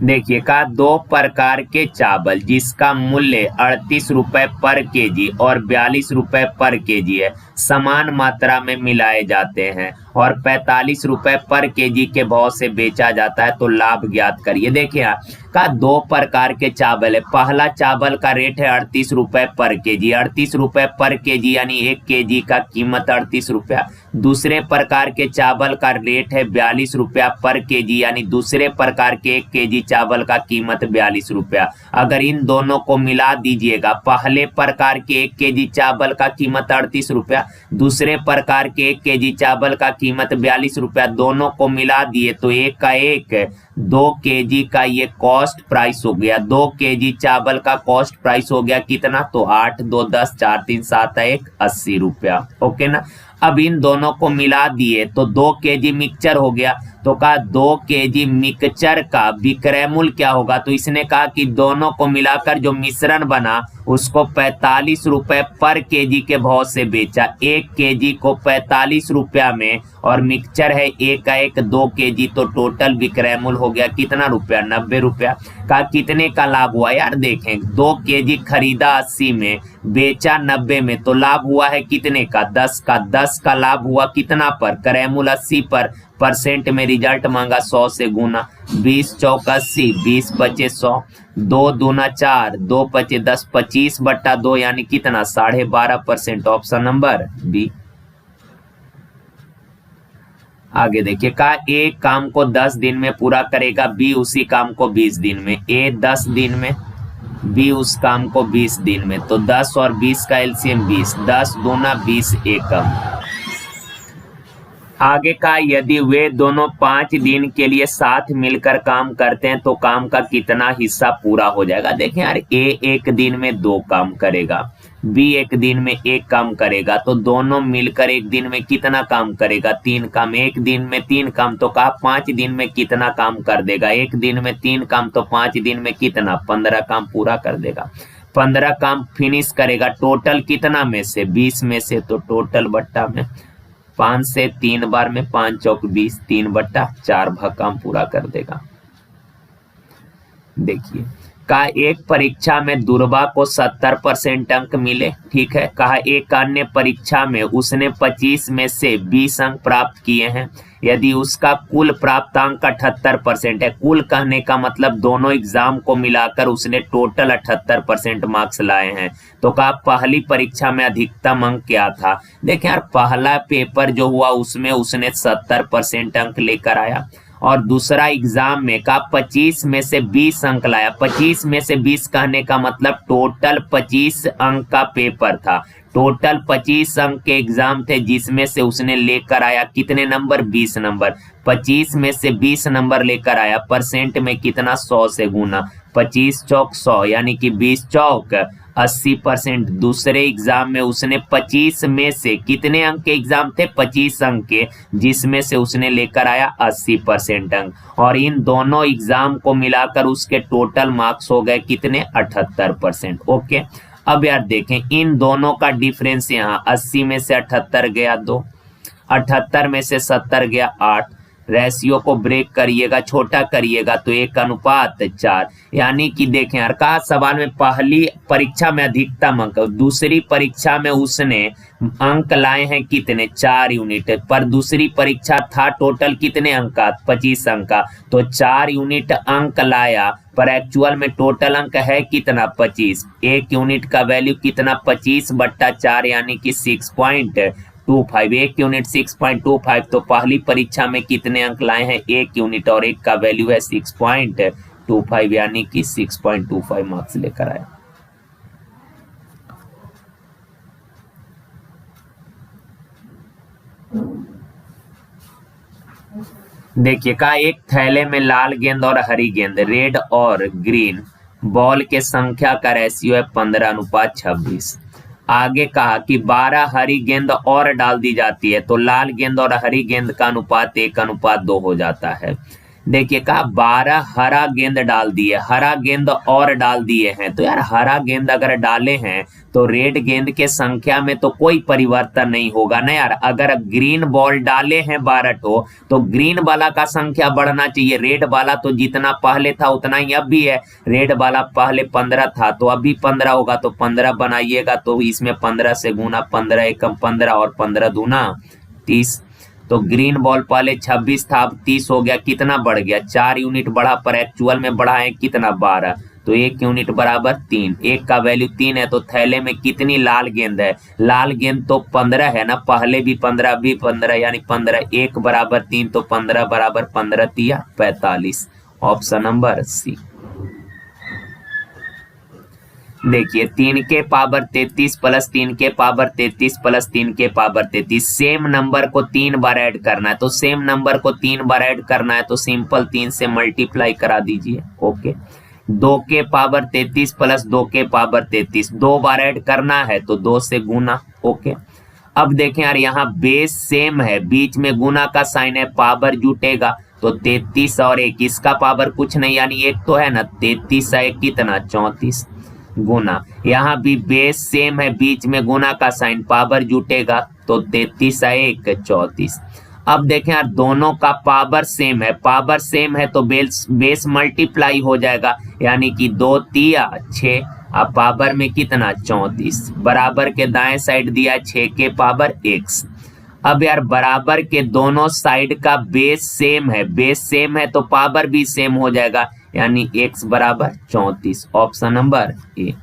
देखिए का 2 प्रकार के चावल जिसका मूल्य 38 रुपए पर केजी और 42 रुपए पर केजी है, समान मात्रा में मिलाए जाते हैं और 45 रुपए पर केजी के भाव से बेचा जाता है, तो लाभ ज्ञात करिए। देखिए का 2 प्रकार के चावल है, पहला चावल का रेट है 38 रुपए पर केजी, 38 रुपए पर केजी यानी 1 केजी का कीमत 38 रुपया। दूसरे प्रकार के चावल का रेट है 42 रुपया पर केजी, यानी दूसरे प्रकार के 1 केजी चावल का कीमत 42 रुपया। अगर इन दोनों को मिला दीजिएगा, पहले प्रकार के 1 केजी चावल का कीमत 38 रुपया, दूसरे प्रकार के 1 केजी चावल का कीमत 42 रुपया, दोनों को मिला दिए तो एक का एक 2 केजी का ये कॉस्ट प्राइस हो गया। 2 केजी चावल का कॉस्ट प्राइस हो गया कितना, तो 8 2 10 4 3 7 1 80 रुपया। ओके ना, अब इन दोनों को मिला दिए तो 2 केजी मिक्सचर हो गया, तो कहा 2 केजी मिक्सचर का विक्रय मूल्य क्या होगा, तो इसने कहा कि दोनों को मिलाकर जो मिश्रण बना उसको 45 रुपए पर केजी के भाव से बेचा। 1 केजी को 45 रुपया में और मिक्सचर है 1 का 1 2 केजी, तो टोटल विक्रय मूल्य हो गया कितना रुपया 90 रुपया। का कितने का लाभ हुआ यार, देखें 2 केजी खरीदा 80 में, बेचा 90 में, तो लाभ हुआ है कितने का 10 का। 10 का लाभ हुआ कितना पर, क्रय मूल्य 80 पर, परसेंट में रिजल्ट मांगा 100 से गुना। 20 चौक 80, 20 बचे 100, 2 दूना 4, 2 बचे 10, 25/2 यानी कितना 12.5%। Option number B. आगे देखिए का ए काम को 10 दिन में पूरा करेगा, बी उसी काम को 20 दिन में। ए 10 दिन में, बी उस काम को 20 दिन में, तो 10 और 20 का एलसीएम 20, 10 दूना 20 एकम। आगे का यदि वे दोनों 5 दिन के लिए साथ मिलकर काम करते हैं तो काम का कितना हिस्सा पूरा हो जाएगा। देखें यार ए 1 दिन में 2 काम करेगा, बी 1 दिन में 1 काम करेगा, तो दोनों मिलकर 1 दिन में कितना काम करेगा 3 काम। 1 दिन में 3 काम, तो कहा 5 दिन में कितना काम कर देगा, 1 दिन में 3 काम, तो 5 दिन में कितना 15 काम पूरा कर देगा। 15 काम फिनिश करेगा, टोटल कितना में से 20 में से, तो टोटल बट्टा में 5 से 3 बार में, 5 चौक 20, 3/4 भाग काम पूरा कर देगा। देखिए कहा एक परीक्षा में दुर्वा को 70% अंक मिले, ठीक है। कहा एक अन्य परीक्षा में उसने 25 में से 20 अंक प्राप्त किए हैं, यदि उसका कुल प्राप्त अंक 78% है। कुल कहने का मतलब दोनों एग्जाम को मिलाकर उसने टोटल 78% मार्क्स लाए हैं। तो कहा पहली परीक्षा में अधिकतम अंक क्या था। देखिए यार पहला पेपर जो हुआ उसमें उसने 70% अंक लेकर आया, और दूसरा एग्जाम में का 25 में से 20 अंक लाया। 25 में से 20 कहने का मतलब टोटल 25 अंक का पेपर था, टोटल 25 अंक के एग्जाम थे, जिसमें से उसने लेकर आया कितने नंबर, 20 नंबर। 25 में से 20 नंबर लेकर आया, परसेंट में कितना, 100 से गुना, 25 चौक 100 यानी कि 20 चौक 80%। दूसरे एग्जाम में उसने 25 में से कितने अंक के एग्जाम थे, 25 अंक के, जिसमें से उसने लेकर आया 80% अंक, और इन दोनों एग्जाम को मिलाकर उसके टोटल मार्क्स हो गए कितने, 78%। ओके, अब यार देखें इन दोनों का डिफरेंस, यहाँ 80 में से 78 गया 2, 78 में से 70 गया 8, रेशियो को ब्रेक करिएगा, छोटा करिएगा तो 1:4। यानी कि देखें यार कहा सवाल में पहली परीक्षा में अधिकतम अंक, दूसरी परीक्षा में उसने अंक लाए हैं कितने, 4 यूनिट, पर दूसरी परीक्षा था टोटल कितने अंक का, 25 अंक का, तो 4 यूनिट अंक लाया, पर एक्चुअल में टोटल अंक है कितना, 25। एक यूनिट का वैल्यू कितना, 25/4 यानी कि 6.25। एक यूनिट 6.25, तो पहली परीक्षा में कितने अंक लाए हैं, एक यूनिट, और एक का वैल्यू है 6.25 यानी कि 6.25 मार्क्स लेकर आए। देखिए कहा एक थैले में लाल गेंद और हरी गेंद, रेड और ग्रीन बॉल के संख्या का रेशियो है 15:26। आगे कहा कि 12 हरी गेंद और डाल दी जाती है तो लाल गेंद और हरी गेंद का अनुपात 1:2 हो जाता है। देखिए कहा 12 हरा गेंद डाल दिए, हरा गेंद और डाल दिए हैं, तो यार हरा गेंद अगर डाले हैं तो रेड गेंद के संख्या में तो कोई परिवर्तन नहीं होगा ना यार। अगर ग्रीन बॉल डाले हैं 12 ठो तो ग्रीन वाला का संख्या बढ़ना चाहिए, रेड वाला तो जितना पहले था उतना ही अब भी है। रेड वाला पहले 15 था तो अभी 15 होगा, तो 15 बनाइएगा तो इसमें 15 से गुना, 15 एकम 15 और 15 दूना 30। तो ग्रीन बॉल पहले 26 था अब 30 हो गया, कितना बढ़ गया, 4 यूनिट बढ़ा, पर एक्चुअल में बढ़ा है कितना, 12, तो 1 यूनिट बराबर 3। एक का वैल्यू 3 है, तो थैले में कितनी लाल गेंद है, लाल गेंद तो 15 है ना, पहले भी 15 अभी 15 यानी 15, 1 बराबर 3, तो 15 बराबर 15 तिया 45, ऑप्शन नंबर सी। देखिए 3 के पावर 33 प्लस 3 के पावर 33 प्लस 3 के पावर 33, सेम नंबर को 3 बार ऐड करना है, तो सेम नंबर को 3 बार ऐड करना है तो सिंपल 3 से मल्टीप्लाई करा दीजिए। ओके, 2 के पावर 33 प्लस 2 के पावर 33, 2 बार ऐड करना है तो 2 से गुना। ओके, अब देखें यार यहाँ बेस सेम है, बीच में गुना का साइन है, पावर जुटेगा तो 33 और 1, इसका पावर कुछ नहीं यानी 1 तो है ना, 33 1 कितना, 34 गुना, यहाँ भी बेस सेम है, बीच में गुना का साइन, पावर जुटेगा तो 33 1 34। अब देखें यार दोनों का पावर सेम है, पावर सेम है तो बेस मल्टीप्लाई हो जाएगा, यानी कि 2 तिया 6, अब पावर में कितना, 34, बराबर के दाएं साइड दिया 6 के पावर x। अब यार बराबर के दोनों साइड का बेस सेम है, बेस सेम है तो पावर भी सेम हो जाएगा, यानी x बराबर 34, ऑप्शन नंबर ए।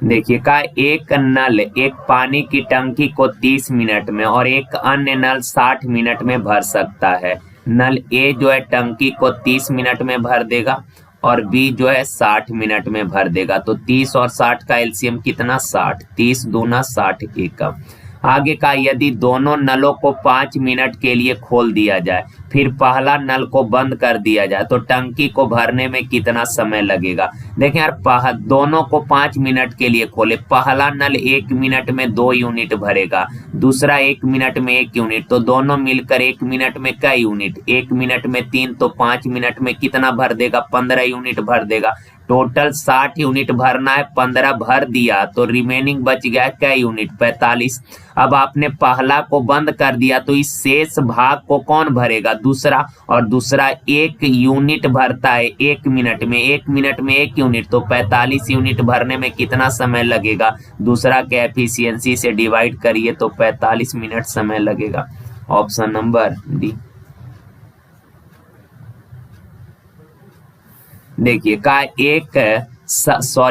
देखिए का एक नल एक पानी की टंकी को 30 मिनट में और एक अन्य नल 60 मिनट में भर सकता है। नल ए जो है टंकी को 30 मिनट में भर देगा और बी जो है 60 मिनट में भर देगा। तो 30 और 60 का एलसीएम कितना, 60, 30 दूना 60 एकम। आगे का, यदि दोनों नलों को 5 मिनट के लिए खोल दिया जाए, फिर पहला नल को बंद कर दिया जाए, तो टंकी को भरने में कितना समय लगेगा। देखें यार, दोनों को 5 मिनट के लिए खोले, पहला नल 1 मिनट में 2 यूनिट भरेगा, दूसरा 1 मिनट में 1 यूनिट, तो दोनों मिलकर 1 मिनट में कई यूनिट, 1 मिनट में 3, तो 5 मिनट में कितना भर देगा, 15 यूनिट भर देगा। टोटल 60 यूनिट भरना है, 15 भर दिया तो रिमेनिंग बच गया क्या यूनिट, 45। अब आपने पहला को बंद कर दिया तो इस शेष भाग को कौन भरेगा, दूसरा, और दूसरा 1 यूनिट भरता है 1 मिनट में, 1 मिनट में 1 यूनिट, तो 45 यूनिट भरने में कितना समय लगेगा, दूसरा के एफिशिएंसी से डिवाइड करिए तो 45 मिनट समय लगेगा। Option number D. देखिए का,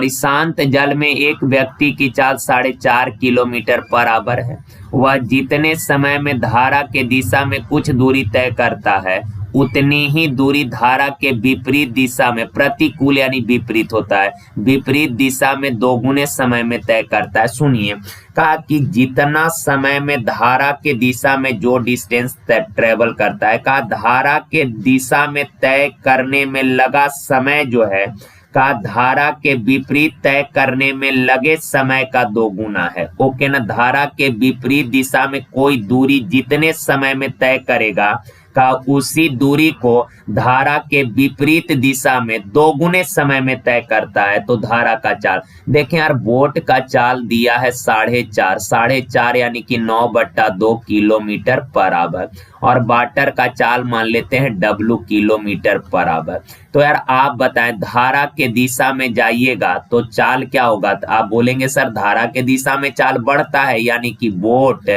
शांत जल में एक व्यक्ति की चाल 4.5 किलोमीटर पर आवर है। वह जितने समय में धारा के दिशा में कुछ दूरी तय करता है, उतनी ही दूरी धारा के विपरीत दिशा में, प्रतिकूल यानी विपरीत होता है, विपरीत दिशा में दोगुने समय में तय करता है। सुनिए, कहा कि जितना समय में धारा के दिशा में जो डिस्टेंस ट्रेवल करता है, कहा धारा के दिशा में तय करने में लगा समय जो है, का धारा के विपरीत तय करने में लगे समय का 2 गुना है। ओके ना, धारा के विपरीत दिशा में कोई दूरी जितने समय में तय करेगा, का उसी दूरी को धारा के विपरीत दिशा में 2 गुने समय में तय करता है। तो धारा का चाल, देखें यार, बोट का चाल दिया है 4.5 यानी कि 9/2 किलोमीटर पर आवर, और वाटर का चाल मान लेते हैं W किलोमीटर पर आवर। तो यार आप बताएं, धारा के दिशा में जाइएगा तो चाल क्या होगा, तो आप बोलेंगे सर धारा के दिशा में चाल बढ़ता है, यानी कि बोट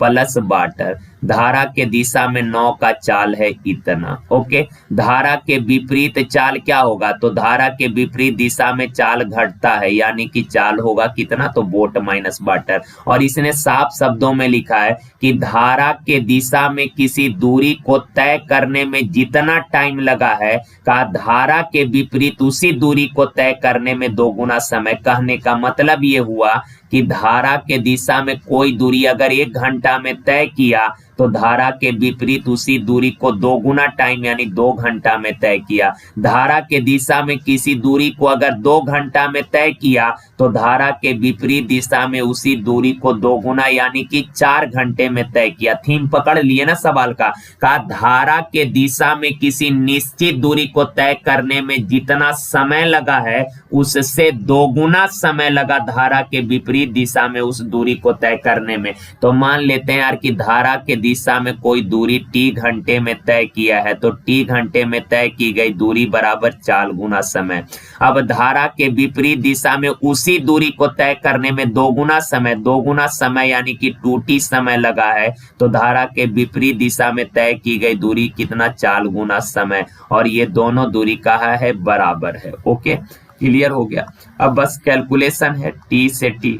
प्लस वाटर, धारा के दिशा में 9 का चाल है इतना। ओके, धारा के विपरीत चाल क्या होगा, तो धारा के विपरीत दिशा में चाल घटता है, यानी कि चाल होगा कितना, तो बोट माइनस वाटर। और इसने साफ शब्दों में लिखा है कि धारा के दिशा में किसी दूरी को तय करने में जितना टाइम लगा है, का धारा के विपरीत उसी दूरी को तय करने में 2 गुना समय। कहने का मतलब ये हुआ कि धारा के दिशा में कोई दूरी अगर 1 घंटा में तय किया, तो धारा के विपरीत उसी दूरी को 2 गुना टाइम यानी 2 घंटा में तय किया। धारा के दिशा में किसी दूरी को अगर 2 घंटा में तय किया, तो धारा के विपरीत दिशा में उसी दूरी को 2 गुना यानी कि 4 घंटे में तय किया। थीम पकड़ लिए ना सवाल का धारा के दिशा में किसी निश्चित दूरी को तय करने में जितना समय लगा है, उससे 2 गुना समय लगा धारा के विपरीत दिशा में उस दूरी को तय करने में। तो मान लेते हैं यार कि धारा के दिशा में कोई दूरी t घंटे में तय किया है, तो t घंटे में तय की गई दूरी बराबर 4 गुना समय। अब धारा के विपरीत दिशा में उसी दूरी को तय करने में 2 गुना समय यानी कि 2t समय लगा है, तो धारा के विपरीत दिशा में तय की गई दूरी कितना, 4 गुना समय। और ये दोनों दूरी कहा है, बराबर है। ओके, क्लियर हो गया। अब बस कैलकुलेशन है, t से t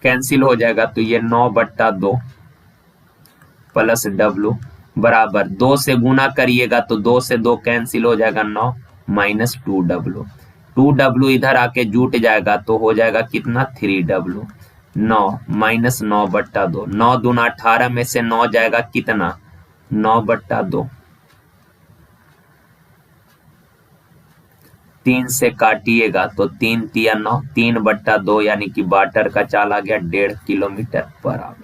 कैंसिल हो जाएगा, तो ये 9/2 प्लस W बराबर 2 से गुना करिएगा तो 2 से 2 कैंसिल हो जाएगा, 9 माइनस 2W। 2W इधर आके जुट जाएगा तो हो जाएगा कितना, 3W। 9 माइनस 9/2, 9 दूना 18 में से 9 जाएगा कितना, 9/2। 3 से काटिएगा तो 3 तिया 9, 3/2 यानी कि वाटर का चाल आ गया 1.5 किलोमीटर पर आवर।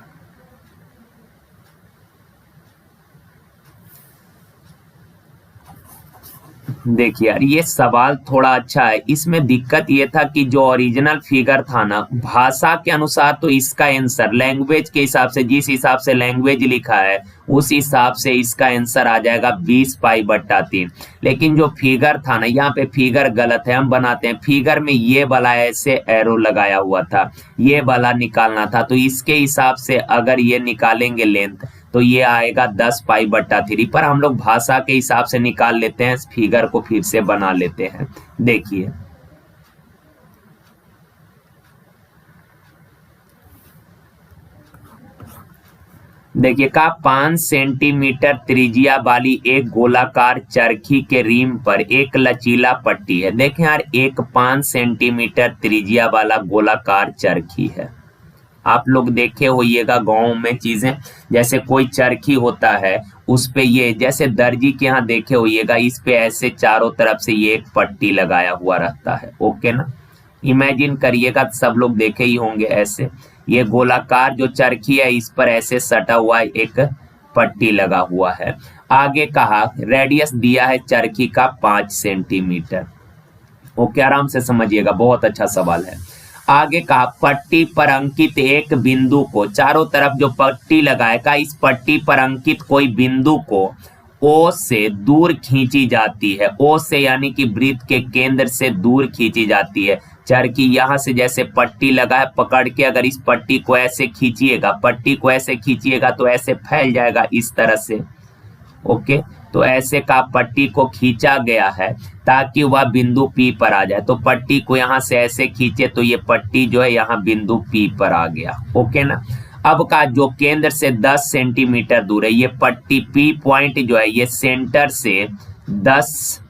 देखिए यार, ये सवाल थोड़ा अच्छा है। इसमें दिक्कत ये था कि जो ओरिजिनल फिगर था ना, भाषा के अनुसार तो इसका आंसर लैंग्वेज के हिसाब से, जिस हिसाब से लैंग्वेज लिखा है उस हिसाब से इसका आंसर आ जाएगा 20π/3। लेकिन जो फिगर था ना, यहाँ पे फिगर गलत है, हम बनाते हैं। फिगर में ये वाला ऐसे एरो लगाया हुआ था, ये वाला निकालना था, तो इसके हिसाब से अगर ये निकालेंगे लेंथ तो ये आएगा 10π/3, पर हम लोग भाषा के हिसाब से निकाल लेते हैं, फिगर को फिर से बना लेते हैं। देखिए देखिए का 5 सेंटीमीटर त्रिज्या वाली एक गोलाकार चरखी के रिम पर एक लचीला पट्टी है। देखें यार, एक 5 सेंटीमीटर त्रिज्या वाला गोलाकार चरखी है, आप लोग देखे होइएगा गाँव में चीजें, जैसे कोई चरखी होता है उस पे ये जैसे दर्जी के यहाँ देखे होइएगा, इस पे ऐसे चारों तरफ से ये एक पट्टी लगाया हुआ रहता है। ओके ना, इमेजिन करिएगा, सब लोग देखे ही होंगे ऐसे। ये गोलाकार जो चरखी है इस पर ऐसे सटा हुआ एक पट्टी लगा हुआ है। आगे कहा रेडियस दिया है चरखी का 5 सेंटीमीटर। ओके, आराम से समझिएगा, बहुत अच्छा सवाल है। आगे कहा पट्टी पर अंकित एक बिंदु को, चारों तरफ जो पट्टी लगाएगा इस पट्टी पर अंकित कोई बिंदु को ओ से दूर खींची जाती है। ओ से यानी कि वृत्त के केंद्र से दूर खींची जाती है। चरखी यहां से जैसे पट्टी लगा है, पकड़ के अगर इस पट्टी को ऐसे खींचिएगा, पट्टी को ऐसे खींचिएगा तो ऐसे फैल जाएगा इस तरह से। ओके, तो ऐसे का पट्टी को खींचा गया है ताकि वह बिंदु पी पर आ जाए। तो पट्टी को यहाँ से ऐसे खींचे तो ये पट्टी जो है यहाँ बिंदु पी पर आ गया। ओके ना, अब का जो केंद्र से 10 सेंटीमीटर दूर है, ये पट्टी पी पॉइंट जो है ये सेंटर से 10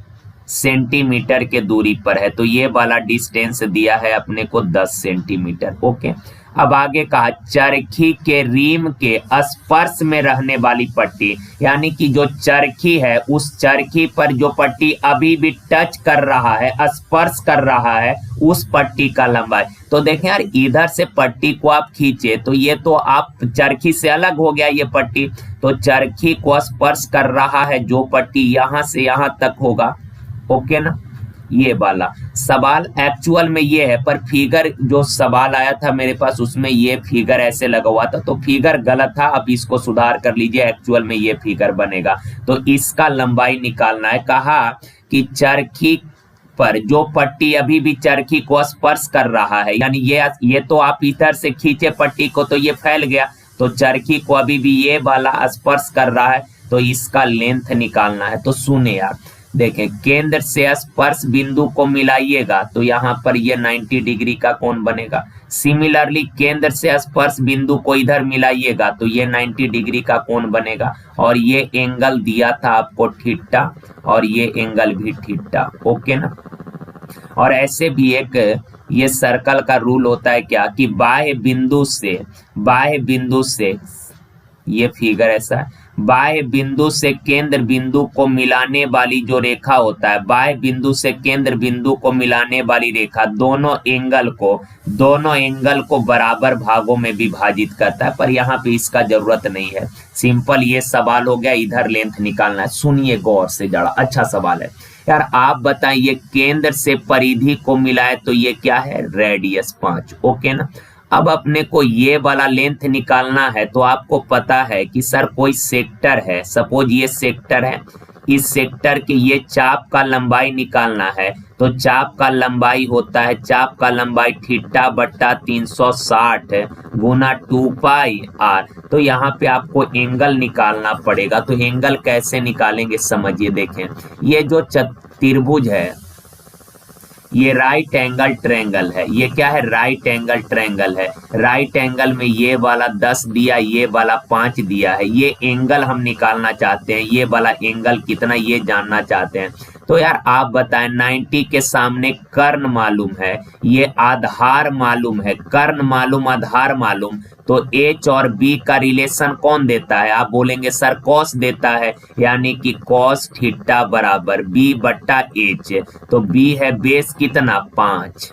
सेंटीमीटर के दूरी पर है, तो ये वाला डिस्टेंस दिया है अपने को 10 सेंटीमीटर। ओके, अब आगे कहा चरखी के रीम के स्पर्श में रहने वाली पट्टी, यानी कि जो चरखी है उस चरखी पर जो पट्टी अभी भी टच कर रहा है, स्पर्श कर रहा है, उस पट्टी का लंबाई। तो देखें यार, इधर से पट्टी को आप खींचे तो ये तो आप चरखी से अलग हो गया ये पट्टी, तो चरखी को स्पर्श कर रहा है जो पट्टी यहां से यहां तक होगा। ओके ना, ये वाला सवाल एक्चुअल में ये है, पर फिगर जो सवाल आया था मेरे पास उसमें ये फिगर ऐसे लगा हुआ था, तो फिगर गलत था। अब इसको सुधार कर लीजिए, एक्चुअल में ये फिगर बनेगा। तो इसका लंबाई निकालना है। कहा कि चरखी पर जो पट्टी अभी भी चरखी को स्पर्श कर रहा है, यानी ये तो आप इधर से खींचे पट्टी को तो ये फैल गया, तो चरखी को अभी भी ये वाला स्पर्श कर रहा है, तो इसका लेंथ निकालना है। तो सुने यार, देखें, केंद्र से स्पर्श बिंदु को मिलाइएगा तो यहाँ पर ये 90 डिग्री का कोण बनेगा। सिमिलरली केंद्र से स्पर्श बिंदु को इधर मिलाइएगा तो ये 90 डिग्री का कोण बनेगा। और ये एंगल दिया था आपको थीटा, और ये एंगल भी थीटा। ओके ना, और ऐसे भी एक ये सर्कल का रूल होता है क्या कि बाह्य बिंदु से ये फिगर ऐसा है, बाह्य बिंदु से केंद्र बिंदु को मिलाने वाली जो रेखा होता है, बाह्य बिंदु से केंद्र बिंदु को मिलाने वाली रेखा दोनों एंगल को बराबर भागों में विभाजित करता है। पर यहाँ पे इसका जरूरत नहीं है, सिंपल ये सवाल हो गया, इधर लेंथ निकालना है। सुनिए गौर से जरा, अच्छा सवाल है यार। आप बताएं, ये केंद्र से परिधि को मिलाए तो ये क्या है, रेडियस 5। ओके ना, अब अपने को ये वाला लेंथ निकालना है। तो आपको पता है कि सर कोई सेक्टर है, सपोज ये सेक्टर है, इस सेक्टर के ये चाप का लंबाई निकालना है। तो चाप का लंबाई होता है, चाप का लंबाई थीटा बट्टा 360 गुना 2 पाई आर। तो यहाँ पे आपको एंगल निकालना पड़ेगा। तो एंगल कैसे निकालेंगे समझिए। देखें, ये जो त्रिभुज है ये राइट एंगल ट्रायंगल है। ये क्या है, राइट एंगल ट्रायंगल है। राइट एंगल में ये वाला 10 दिया, ये वाला 5 दिया है। ये एंगल हम निकालना चाहते हैं, ये वाला एंगल कितना ये जानना चाहते हैं। तो यार आप बताएं, 90 के सामने कर्ण मालूम है, ये आधार मालूम है, कर्ण मालूम, आधार मालूम। तो एच और बी का रिलेशन कौन देता है, आप बोलेंगे सर कॉस देता है, यानी कि कॉस थीटा बराबर बी बट्टा एच। तो बी है बेस कितना 5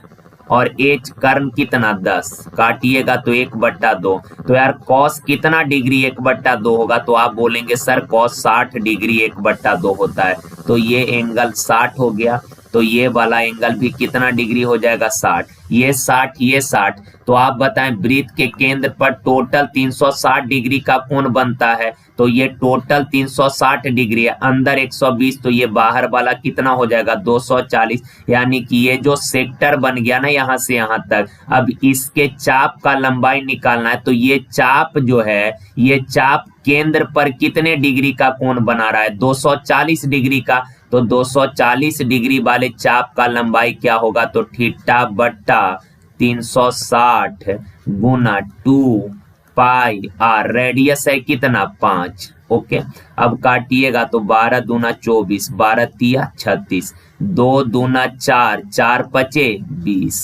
और एच कर्ण कितना 10, काटिएगा तो 1/2। तो यार कॉस कितना डिग्री 1/2 होगा, तो आप बोलेंगे सर कॉस 60 डिग्री 1/2 होता है। तो ये एंगल 60 हो गया। तो ये वाला एंगल भी कितना डिग्री हो जाएगा, 60। ये 60, ये 60। तो आप बताएं, वृत्त के केंद्र पर टोटल 360 डिग्री का कोण बनता है। तो ये टोटल 360 डिग्री है, अंदर 120, तो ये बाहर वाला कितना हो जाएगा 240। यानी कि ये जो सेक्टर बन गया ना यहाँ से यहाँ तक, अब इसके चाप का लंबाई निकालना है। तो ये चाप जो है, ये चाप केंद्र पर कितने डिग्री का कोण बना रहा है, 240 डिग्री का। तो 240 डिग्री वाले चाप का लंबाई क्या होगा, तो थीटा बट्टा 360 गुना 2 पाई आर। रेडियस है कितना 5। ओके, अब काटिएगा तो 12 दूना 24, 12 तिया 36, 2 दूना 4, 4 पचे 20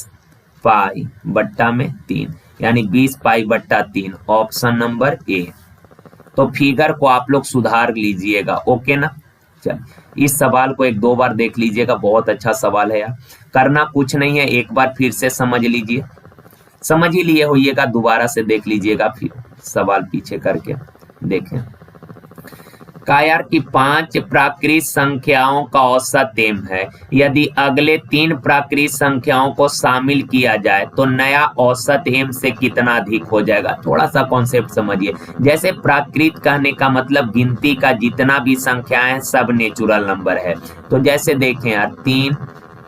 पाई बट्टा में 3। यानी 20 पाई बट्टा 3, ऑप्शन नंबर ए। तो फिगर को आप लोग सुधार लीजिएगा, ओके ना। चल, इस सवाल को 1-2 बार देख लीजिएगा, बहुत अच्छा सवाल है यार। करना कुछ नहीं है, एक बार फिर से समझ लीजिए, समझ ही लिए होइएगा, दोबारा से देख लीजिएगा, फिर सवाल पीछे करके देखें। कहा यार कि 5 प्राकृत संख्याओं का औसत m है, यदि अगले 3 प्राकृत संख्याओं को शामिल किया जाए तो नया औसत m से कितना अधिक हो जाएगा। थोड़ा सा कॉन्सेप्ट समझिए। जैसे प्राकृत कहने का मतलब गिनती का जितना भी संख्या है सब नेचुरल नंबर है। तो जैसे देखें यार 3,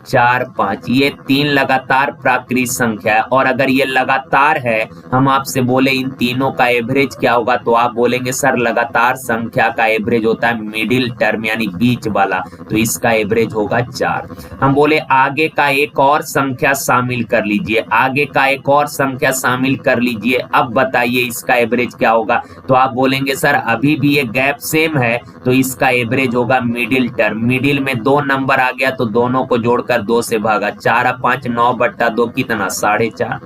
4, 5, ये 3 लगातार प्राकृत संख्या है, और अगर ये लगातार है, हम आपसे बोले इन तीनों का एवरेज क्या होगा, तो आप बोलेंगे सर लगातार संख्या का एवरेज होता है मिडिल टर्म यानी बीच वाला, तो इसका एवरेज होगा 4। हम बोले आगे का एक और संख्या शामिल कर लीजिए, आगे का एक और संख्या शामिल कर लीजिए, अब बताइए इसका एवरेज क्या होगा। तो आप बोलेंगे सर अभी भी ये गैप सेम है, तो इसका एवरेज होगा मिडिल टर्म। मिडिल में 2 नंबर आ गया तो दोनों को जोड़कर 2 से भागा, 4 और 5 9 बट्टा 2 कितना 4.5।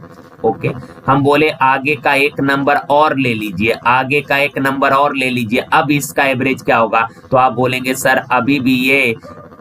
ओके, हम बोले आगे का एक नंबर और ले लीजिए, आगे का एक नंबर और ले लीजिए, अब इसका एवरेज क्या होगा। तो आप बोलेंगे सर अभी भी ये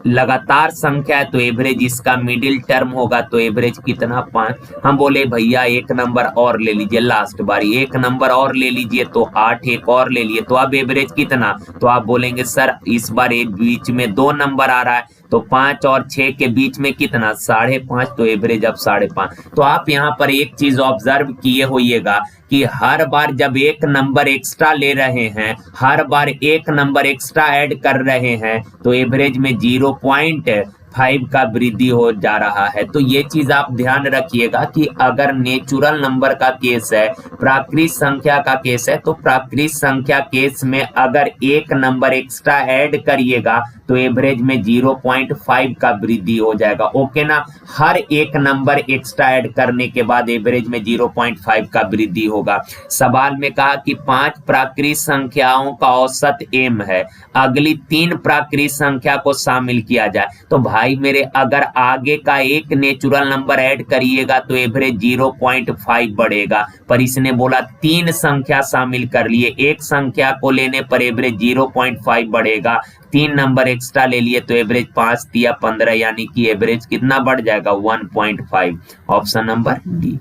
लगातार संख्या है तो एवरेज इसका मिडिल टर्म होगा, तो एवरेज कितना 5। हम बोले भैया एक नंबर और ले लीजिए, लास्ट बारी एक नंबर और ले लीजिए, तो 8 एक और ले लिए, तो अब एवरेज कितना। तो आप बोलेंगे सर इस बार एक बीच में 2 नंबर आ रहा है, तो 5 और 6 के बीच में कितना 5.5, तो एवरेज अब 5.5। तो आप यहाँ पर एक चीज ऑब्जर्व किए होइएगा कि हर बार जब एक नंबर एक्स्ट्रा ले रहे हैं, हर बार एक नंबर एक्स्ट्रा ऐड कर रहे हैं, तो एवरेज में 0.5 का वृद्धि हो जा रहा है। तो ये चीज आप ध्यान रखिएगा कि अगर नेचुरल नंबर का केस है, प्राकृत संख्या का केस है, तो प्राकृत संख्या केस में अगर एक नंबर एक्स्ट्रा ऐड करिएगा तो एवरेज में 0.5 का वृद्धि हो जाएगा, ओके ना। हर एक नंबर एक्स्ट्रा ऐड करने के बाद एवरेज में 0.5 का वृद्धि होगा। सवाल में कहा कि 5 प्राकृत संख्याओं का औसत m है, अगली 3 प्राकृत संख्या को शामिल किया जाए, तो भाई मेरे अगर आगे का एक नेचुरल नंबर ऐड करिएगा तो एवरेज 0.5 बढ़ेगा, पर इसने बोला 3 संख्या शामिल कर लिए, एक संख्या को लेने पर एवरेज 0.5 बढ़ेगा, 3 नंबर एक्स्ट्रा ले लिए तो एवरेज 5 या 15, यानी कि एवरेज कितना बढ़ जाएगा 1.5, ऑप्शन नंबर डी।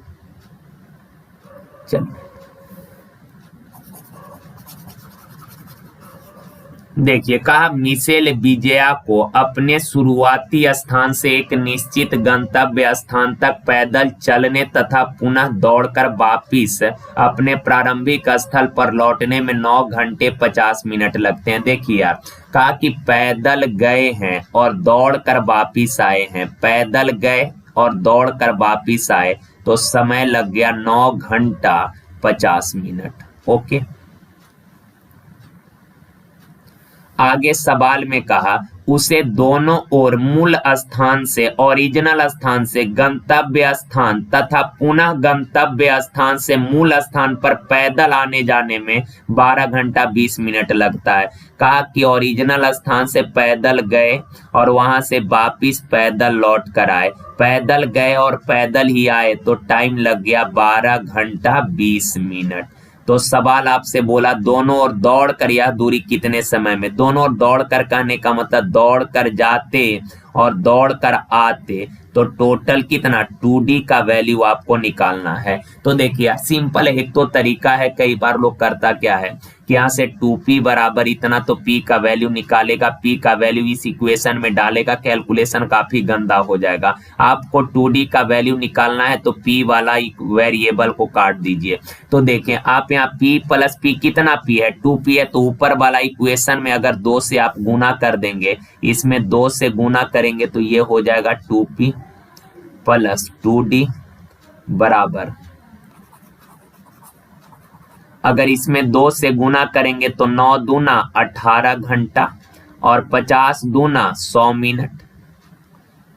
चलिए देखिए, कहा मिशेल विजया को अपने शुरुआती स्थान से एक निश्चित गंतव्य स्थान तक पैदल चलने तथा पुनः दौड़कर वापिस अपने प्रारंभिक स्थल पर लौटने में 9 घंटे 50 मिनट लगते हैं। देखिए यार, कहा कि पैदल गए हैं और दौड़कर वापिस आए हैं, पैदल गए और दौड़कर वापिस आए, तो समय लग गया 9 घंटा 50 मिनट। ओके, आगे सवाल में कहा उसे दोनों ओर मूल स्थान से, ओरिजिनल स्थान से गंतव्य स्थान तथा पुनः गंतव्य स्थान से मूल स्थान पर पैदल आने जाने में 12 घंटा 20 मिनट लगता है। कहा कि ओरिजिनल स्थान से पैदल गए और वहां से वापिस पैदल लौट कर आए, पैदल गए और पैदल ही आए, तो टाइम लग गया 12 घंटा 20 मिनट। तो सवाल आपसे बोला दोनों ओर दौड़ कर यह दूरी कितने समय में। दोनों ओर दौड़ कर कहने का मतलब दौड़ कर जाते और दौड़ कर आते, तो टोटल कितना 2D का वैल्यू आपको निकालना है। तो देखिए सिंपल है, एक तो तरीका है, कई बार लोग करता क्या है कि यहाँ से 2P बराबर इतना, तो P का वैल्यू निकालेगा, P का वैल्यू इस इक्वेशन में डालेगा, कैलकुलेशन काफी गंदा हो जाएगा। आपको 2D का वैल्यू निकालना है तो P वाला वेरिएबल को काट दीजिए। तो देखें आप यहाँ P प्लस P कितना P है 2P है, तो ऊपर वाला इक्वेशन में अगर 2 से आप गुना कर देंगे, इसमें 2 से गुना करेंगे तो ये हो जाएगा 2P प्लस 2D बराबर, अगर इसमें 2 से गुना करेंगे तो 9 दूना 18 घंटा और 50 दूना 100 मिनट।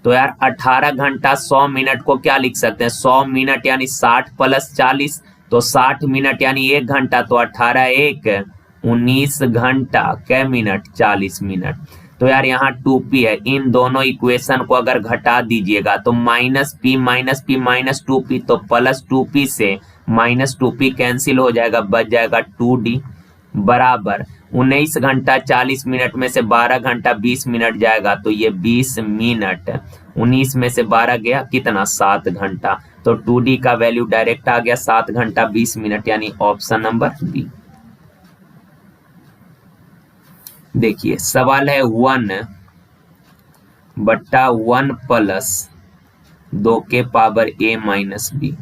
तो यार 18 घंटा 100 मिनट को क्या लिख सकते हैं, 100 मिनट यानी 60 प्लस 40, तो 60 मिनट यानी 1 घंटा, तो 18 1 19 घंटा कै मिनट 40 मिनट। तो यार यहाँ 2P है, इन दोनों इक्वेशन को अगर घटा दीजिएगा तो -P -P -2P, तो प्लस 2P से -2p कैंसिल हो जाएगा, बच जाएगा 2d बराबर 19 घंटा 40 मिनट में से 12 घंटा 20 मिनट जाएगा, तो ये 20 मिनट 19 में से 12 गया कितना 7 घंटा, तो 2d का वैल्यू डायरेक्ट आ गया 7 घंटा 20 मिनट, यानी ऑप्शन नंबर बी। देखिए सवाल है 1/1 प्लस 2 के power a minus b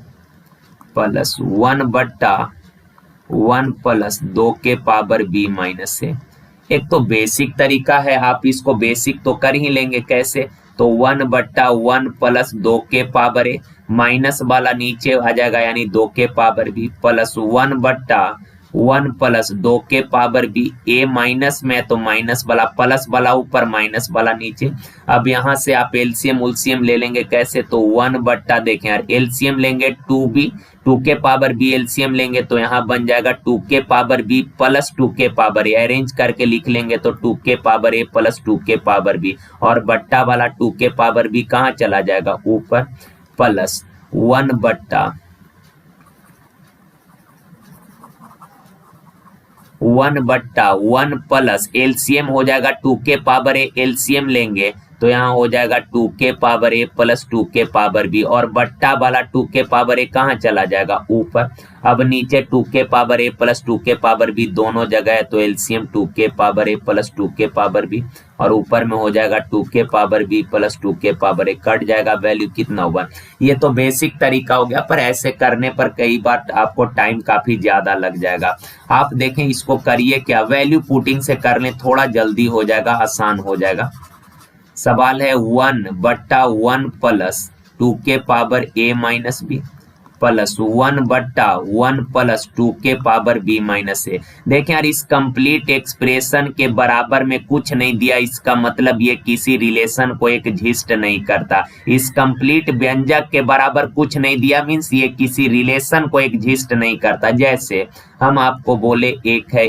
plus 1/1 plus 2 के पावर b माइनस ए। एक तो बेसिक तरीका है, आप इसको बेसिक तो कर ही लेंगे, कैसे, तो 1/1 प्लस 2 के पावर ए, माइनस वाला नीचे आ जाएगा यानी 2 के पावर बी प्लस 1/1 प्लस 2 के पावर बी, ए माइनस में तो माइनस वाला प्लस वाला ऊपर माइनस वाला नीचे। अब यहाँ से आप एलसीएम उलसीएम ले लेंगे, कैसे, तो 1 देखें यार, एलसीएम लेंगे 2b 2 के पावर b, एलसीएम लेंगे तो यहाँ बन जाएगा 2 के पावर b प्लस 2 के पावर ए, अरेंज करके लिख लेंगे तो 2 के पावर a प्लस 2 के पावर b, और बट्टा वाला 2 के पावर b कहाँ चला जाएगा ऊपर, प्लस 1/1 प्लस एलसीएम हो जाएगा 2 के पावर ए, एलसीएम लेंगे तो यहाँ हो जाएगा 2 के पावर ए प्लस 2 के पावर बी, और बट्टा वाला 2 के पावर ए कहाँ चला जाएगा ऊपर। अब नीचे 2 के पावर ए प्लस 2 के पावर बी दोनों जगह है, तो एलसीएम 2 के पावर ए प्लस 2 के पावर बी, और ऊपर में हो जाएगा 2 के पावर बी प्लस 2 के पावर ए, कट जाएगा वैल्यू कितना हुआ। ये तो बेसिक तरीका हो गया, पर ऐसे करने पर कई बार आपको टाइम काफी ज्यादा लग जाएगा। आप देखें इसको करिए क्या, वैल्यू पुटिंग से कर लें, थोड़ा जल्दी हो जाएगा, आसान हो जाएगा। सवाल है 1/1 प्लस 2 के power a minus b plus 1/1 plus 2 के पावर b माइनस ए। देखें यार, इस कंप्लीट एक्सप्रेशन के बराबर में कुछ नहीं दिया, इसका मतलब ये किसी रिलेशन को एग्जिस्ट नहीं करता। इस कंप्लीट व्यंजक के बराबर कुछ नहीं दिया मीन्स ये किसी रिलेशन को एग्जिस्ट नहीं करता। जैसे हम आपको बोले एक है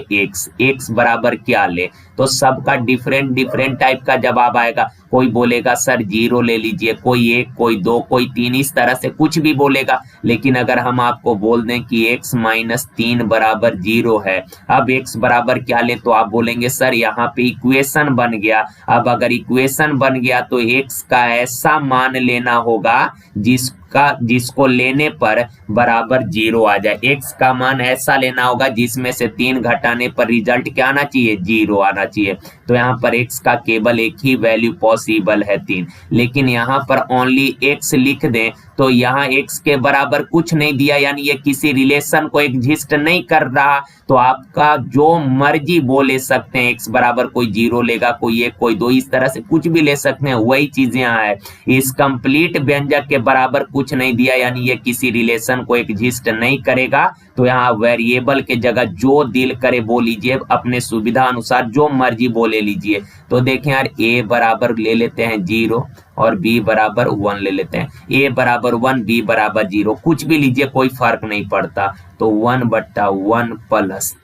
x बराबर क्या ले, तो सबका डिफरेंट टाइप का जवाब आएगा। कोई बोलेगा सर 0 ले लीजिए, कोई 1, कोई 2, कोई 3, इस तरह से कुछ भी बोलेगा। लेकिन अगर हम आपको बोल दें कि x माइनस 3 बराबर 0 है, अब x बराबर क्या ले, तो आप बोलेंगे सर यहाँ पे इक्वेशन बन गया। अब अगर इक्वेशन बन गया तो x का ऐसा मान लेना होगा जिसको लेने पर बराबर 0 आ जाए। x का मान ऐसा लेना होगा जिसमें से 3 घटाने पर रिजल्ट क्या आना चाहिए, 0 आना चाहिए। तो यहाँ पर x का केवल एक ही वैल्यू पॉसिबल है 3, लेकिन यहाँ पर ओनली x लिख दें तो यहाँ x के बराबर कुछ नहीं दिया, यानी ये किसी रिलेशन को एग्जिस्ट नहीं कर रहा। तो आपका जो मर्जी वो ले सकते हैं, x बराबर कोई 0 लेगा, कोई 1, कोई 2, इस तरह से कुछ भी ले सकते हैं, वही चीज यहाँ है। इस कंप्लीट व्यंजक के बराबर कुछ नहीं दिया, यानी ये किसी रिलेशन को एग्जिस्ट नहीं करेगा। तो यहाँ वेरिएबल के जगह जो दिल करे वो लीजिए, अपने सुविधा अनुसार जो मर्जी वो ले लीजिए। तो देखें यार, a बराबर ले लेते हैं 0 और b बराबर 1 ले लेते हैं। a बराबर 1, b बराबर 0, कुछ भी लीजिए कोई फर्क नहीं पड़ता। तो 1/1 प्लस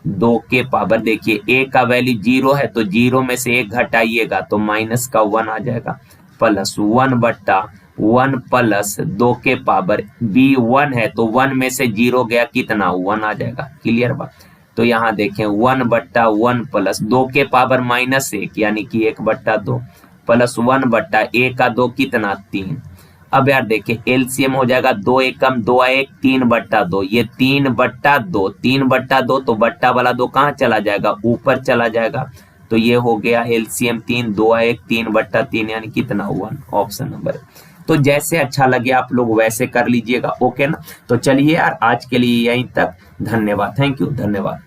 2 के पावर, देखिए a का वैल्यू 0 है तो 0 में से 1 घटाइएगा तो माइनस का 1 आ जाएगा, प्लस 1/1 प्लस 2 के पावर b 1 है तो 1 में से 0 गया कितना, 1 आ जाएगा। क्लियर बात। तो यहाँ देखें 1/1 प्लस 2 के पावर माइनस 1 यानी कि 1/2 प्लस 1/a का 2 कितना, 3। अब यार देखिए एलसीएम हो जाएगा 2 एकम 2 1 3/2, ये 3/2 तो बट्टा वाला 2 कहाँ चला जाएगा, ऊपर चला जाएगा। तो ये हो गया एलसीएम 3 2 1 3/3 यानी कितना, 1, ऑप्शन नंबर। तो जैसे अच्छा लगे आप लोग वैसे कर लीजिएगा, ओके ना। तो चलिए यार आज के लिए यहीं तक, धन्यवाद, थैंक यू, धन्यवाद।